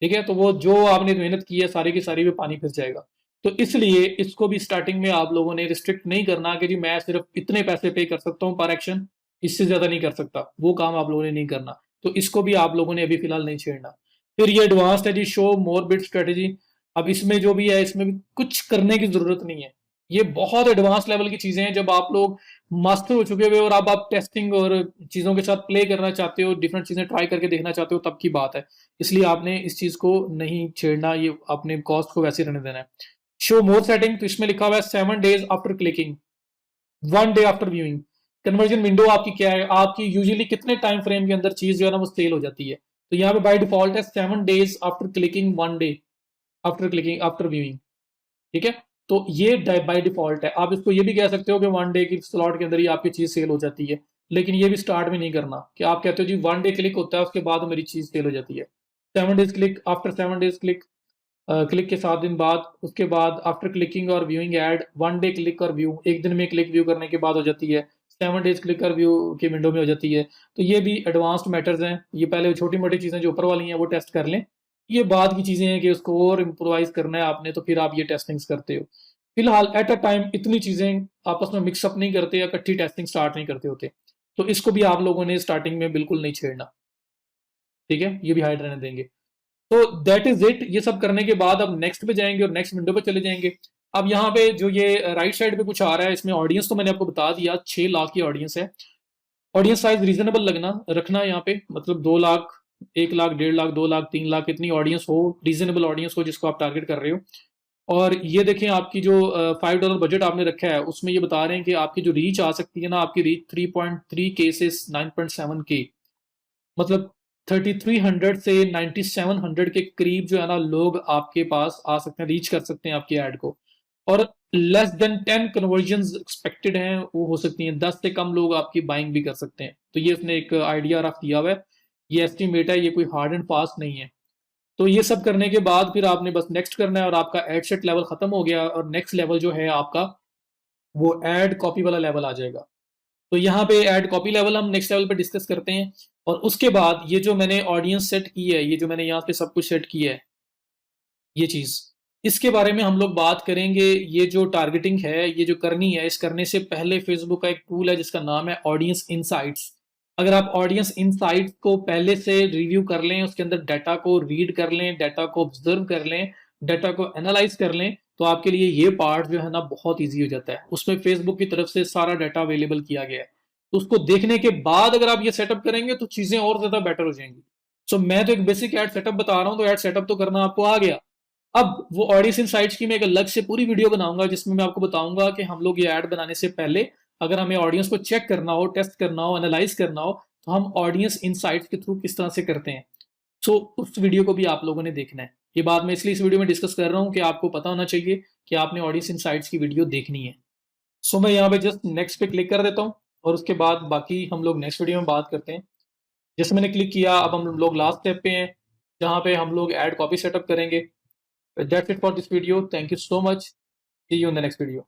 ठीक है, तो वो जो आपने मेहनत की है सारी की सारी भी पानी फिर जाएगा। तो इसलिए इसको भी स्टार्टिंग में आप लोगों ने रिस्ट्रिक्ट नहीं करना कि जी मैं सिर्फ इतने पैसे पे कर सकता हूँ पर एक्शन, इससे ज्यादा नहीं कर सकता, वो काम आप लोगों ने नहीं करना। तो इसको भी आप लोगों ने अभी फिलहाल नहीं छेड़ना। फिर ये एडवांस्ड है जी, शो मोर बिट स्ट्रेटेजी। अब इसमें जो भी है इसमें भी कुछ करने की जरूरत नहीं है। ये बहुत एडवांस लेवल की चीजें हैं, जब आप लोग मास्टर हो चुके हुए और अब आप टेस्टिंग और चीजों के साथ प्ले करना चाहते हो, डिफरेंट चीजें ट्राई करके देखना चाहते हो, तब की बात है। इसलिए आपने इस चीज को नहीं छेड़ना, ये अपने कॉस्ट को वैसे रहने देना है। शो मोर सेटिंग, तो इसमें लिखा हुआ है 7 days after clicking, 1 day after viewing. Conversion window आपकी क्या है, आपकी यूजुअली कितने टाइम फ्रेम के अंदर चीज जो है ना वो सेल हो जाती है। तो यहाँ पे बाय डिफॉल्ट है 7 days after clicking, 1 day after clicking after viewing. ठीक है, तो ये बाय डिफॉल्ट है। आप इसको ये भी कह सकते हो कि 1 day की स्लॉट के अंदर ही आपकी चीज सेल हो जाती है, लेकिन ये भी स्टार्ट में नहीं करना कि आप कहते हो जी 1 day क्लिक होता है उसके बाद मेरी चीज सेल हो जाती है। 7 days click, after 7 days click, click के 7 दिन बाद, उसके बाद आफ्टर क्लिकिंग और व्यूइंग एड 1 day क्लिक और व्यू, एक दिन में क्लिक व्यू करने के बाद हो जाती है। 7 days क्लिक और व्यू की विंडो में हो जाती है। तो ये भी एडवांस्ड मैटर्स हैं। ये पहले छोटी मोटी चीजें जो ऊपर वाली हैं वो टेस्ट कर लें, ये बाद की चीजें हैं कि उसको और इम्प्रोवाइज करना है आपने, तो फिर आप ये टेस्टिंग्स करते हो। फिलहाल एट अ टाइम इतनी चीजें आपस में मिक्सअप नहीं करते या इकट्ठी टेस्टिंग स्टार्ट नहीं करते होते। तो इसको भी आप लोगों ने स्टार्टिंग में बिल्कुल नहीं छेड़ना। ठीक है, ये भी हाइड रहने देंगे। तो दैट इज इट। ये सब करने के बाद अब नेक्स्ट पे जाएंगे और नेक्स्ट विंडो पे चले जाएंगे। अब यहाँ पे जो ये राइट साइड पे कुछ आ रहा है, इसमें ऑडियंस तो मैंने आपको बता दिया, 6 लाख की ऑडियंस है। ऑडियंस साइज रीजनेबल लगना रखना यहाँ पे, मतलब 2 लाख, 1 लाख, 1.5 लाख, 2 लाख, 3 लाख, इतनी ऑडियंस हो, रीजनेबल ऑडियंस हो जिसको आप टारगेट कर रहे हो। और ये देखें आपकी जो $5 बजट आपने रखा है उसमें ये बता रहे हैं कि आपकी जो रीच आ सकती है ना, आपकी रीच 3.3K से 9.7K, मतलब 3300 से 9700 के करीब जो है ना लोग आपके पास आ सकते हैं, रीच कर सकते हैं आपकी ऐड को। और लेस देन 10 कन्वर्जन एक्सपेक्टेड हैं, वो हो सकती हैं, 10 से कम लोग आपकी बाइंग भी कर सकते हैं। तो ये उसने एक आइडिया रख दिया हुआ है, ये एस्टिमेट है, ये कोई हार्ड एंड फास्ट नहीं है। तो ये सब करने के बाद फिर आपने बस नेक्स्ट करना है और आपका एड सेट लेवल खत्म हो गया, और नेक्स्ट लेवल जो है आपका वो एड कॉपी वाला लेवल आ जाएगा। तो यहाँ पे ऐड कॉपी लेवल हम नेक्स्ट लेवल पे डिस्कस करते हैं। और उसके बाद ये जो मैंने ऑडियंस सेट की है, ये जो मैंने यहाँ पे सब कुछ सेट किया है, ये चीज, इसके बारे में हम लोग बात करेंगे। ये जो टारगेटिंग है, ये जो करनी है, इस करने से पहले फेसबुक का एक टूल है जिसका नाम है ऑडियंस इनसाइट्स। अगर आप ऑडियंस इनसाइट्स को पहले से रिव्यू कर लें, उसके अंदर डाटा को रीड कर लें, डाटा को ऑब्जर्व कर लें, डाटा को एनालाइज कर लें, तो आपके लिए ये पार्ट जो है ना बहुत ईजी हो जाता है। उसमें फेसबुक की तरफ से सारा डाटा अवेलेबल किया गया है। तो उसको देखने के बाद अगर आप ये सेटअप करेंगे तो चीजें और ज्यादा बेटर हो जाएंगी। सो मैं तो एक बेसिक एड सेटअप बता रहा हूँ, तो एड सेटअप तो करना आपको आ गया। अब वो ऑडियंस इनसाइट्स की मैं एक अलग से पूरी वीडियो बनाऊंगा जिसमें मैं आपको बताऊंगा कि हम लोग ये ऐड बनाने से पहले अगर हमें ऑडियंस को चेक करना हो, टेस्ट करना हो, एनालाइज करना हो, तो हम ऑडियंस इनसाइट्स के थ्रू किस तरह से करते हैं। सो उस वीडियो को भी आप लोगों ने देखना है। ये बात मैं इसलिए इस वीडियो में डिस्कस कर रहा हूँ कि आपको पता होना चाहिए कि आपने ऑडियंस इनसाइट्स की वीडियो देखनी है। सो मैं यहाँ पे जस्ट नेक्स्ट पे क्लिक कर देता हूँ और उसके बाद बाकी हम लोग नेक्स्ट वीडियो में बात करते हैं। जैसे मैंने क्लिक किया, अब हम लोग लास्ट स्टेप पे हैं जहाँ पे हम लोग ऐड कॉपी सेटअप करेंगे। That's it for this video. Thank you so much. See you in the next video.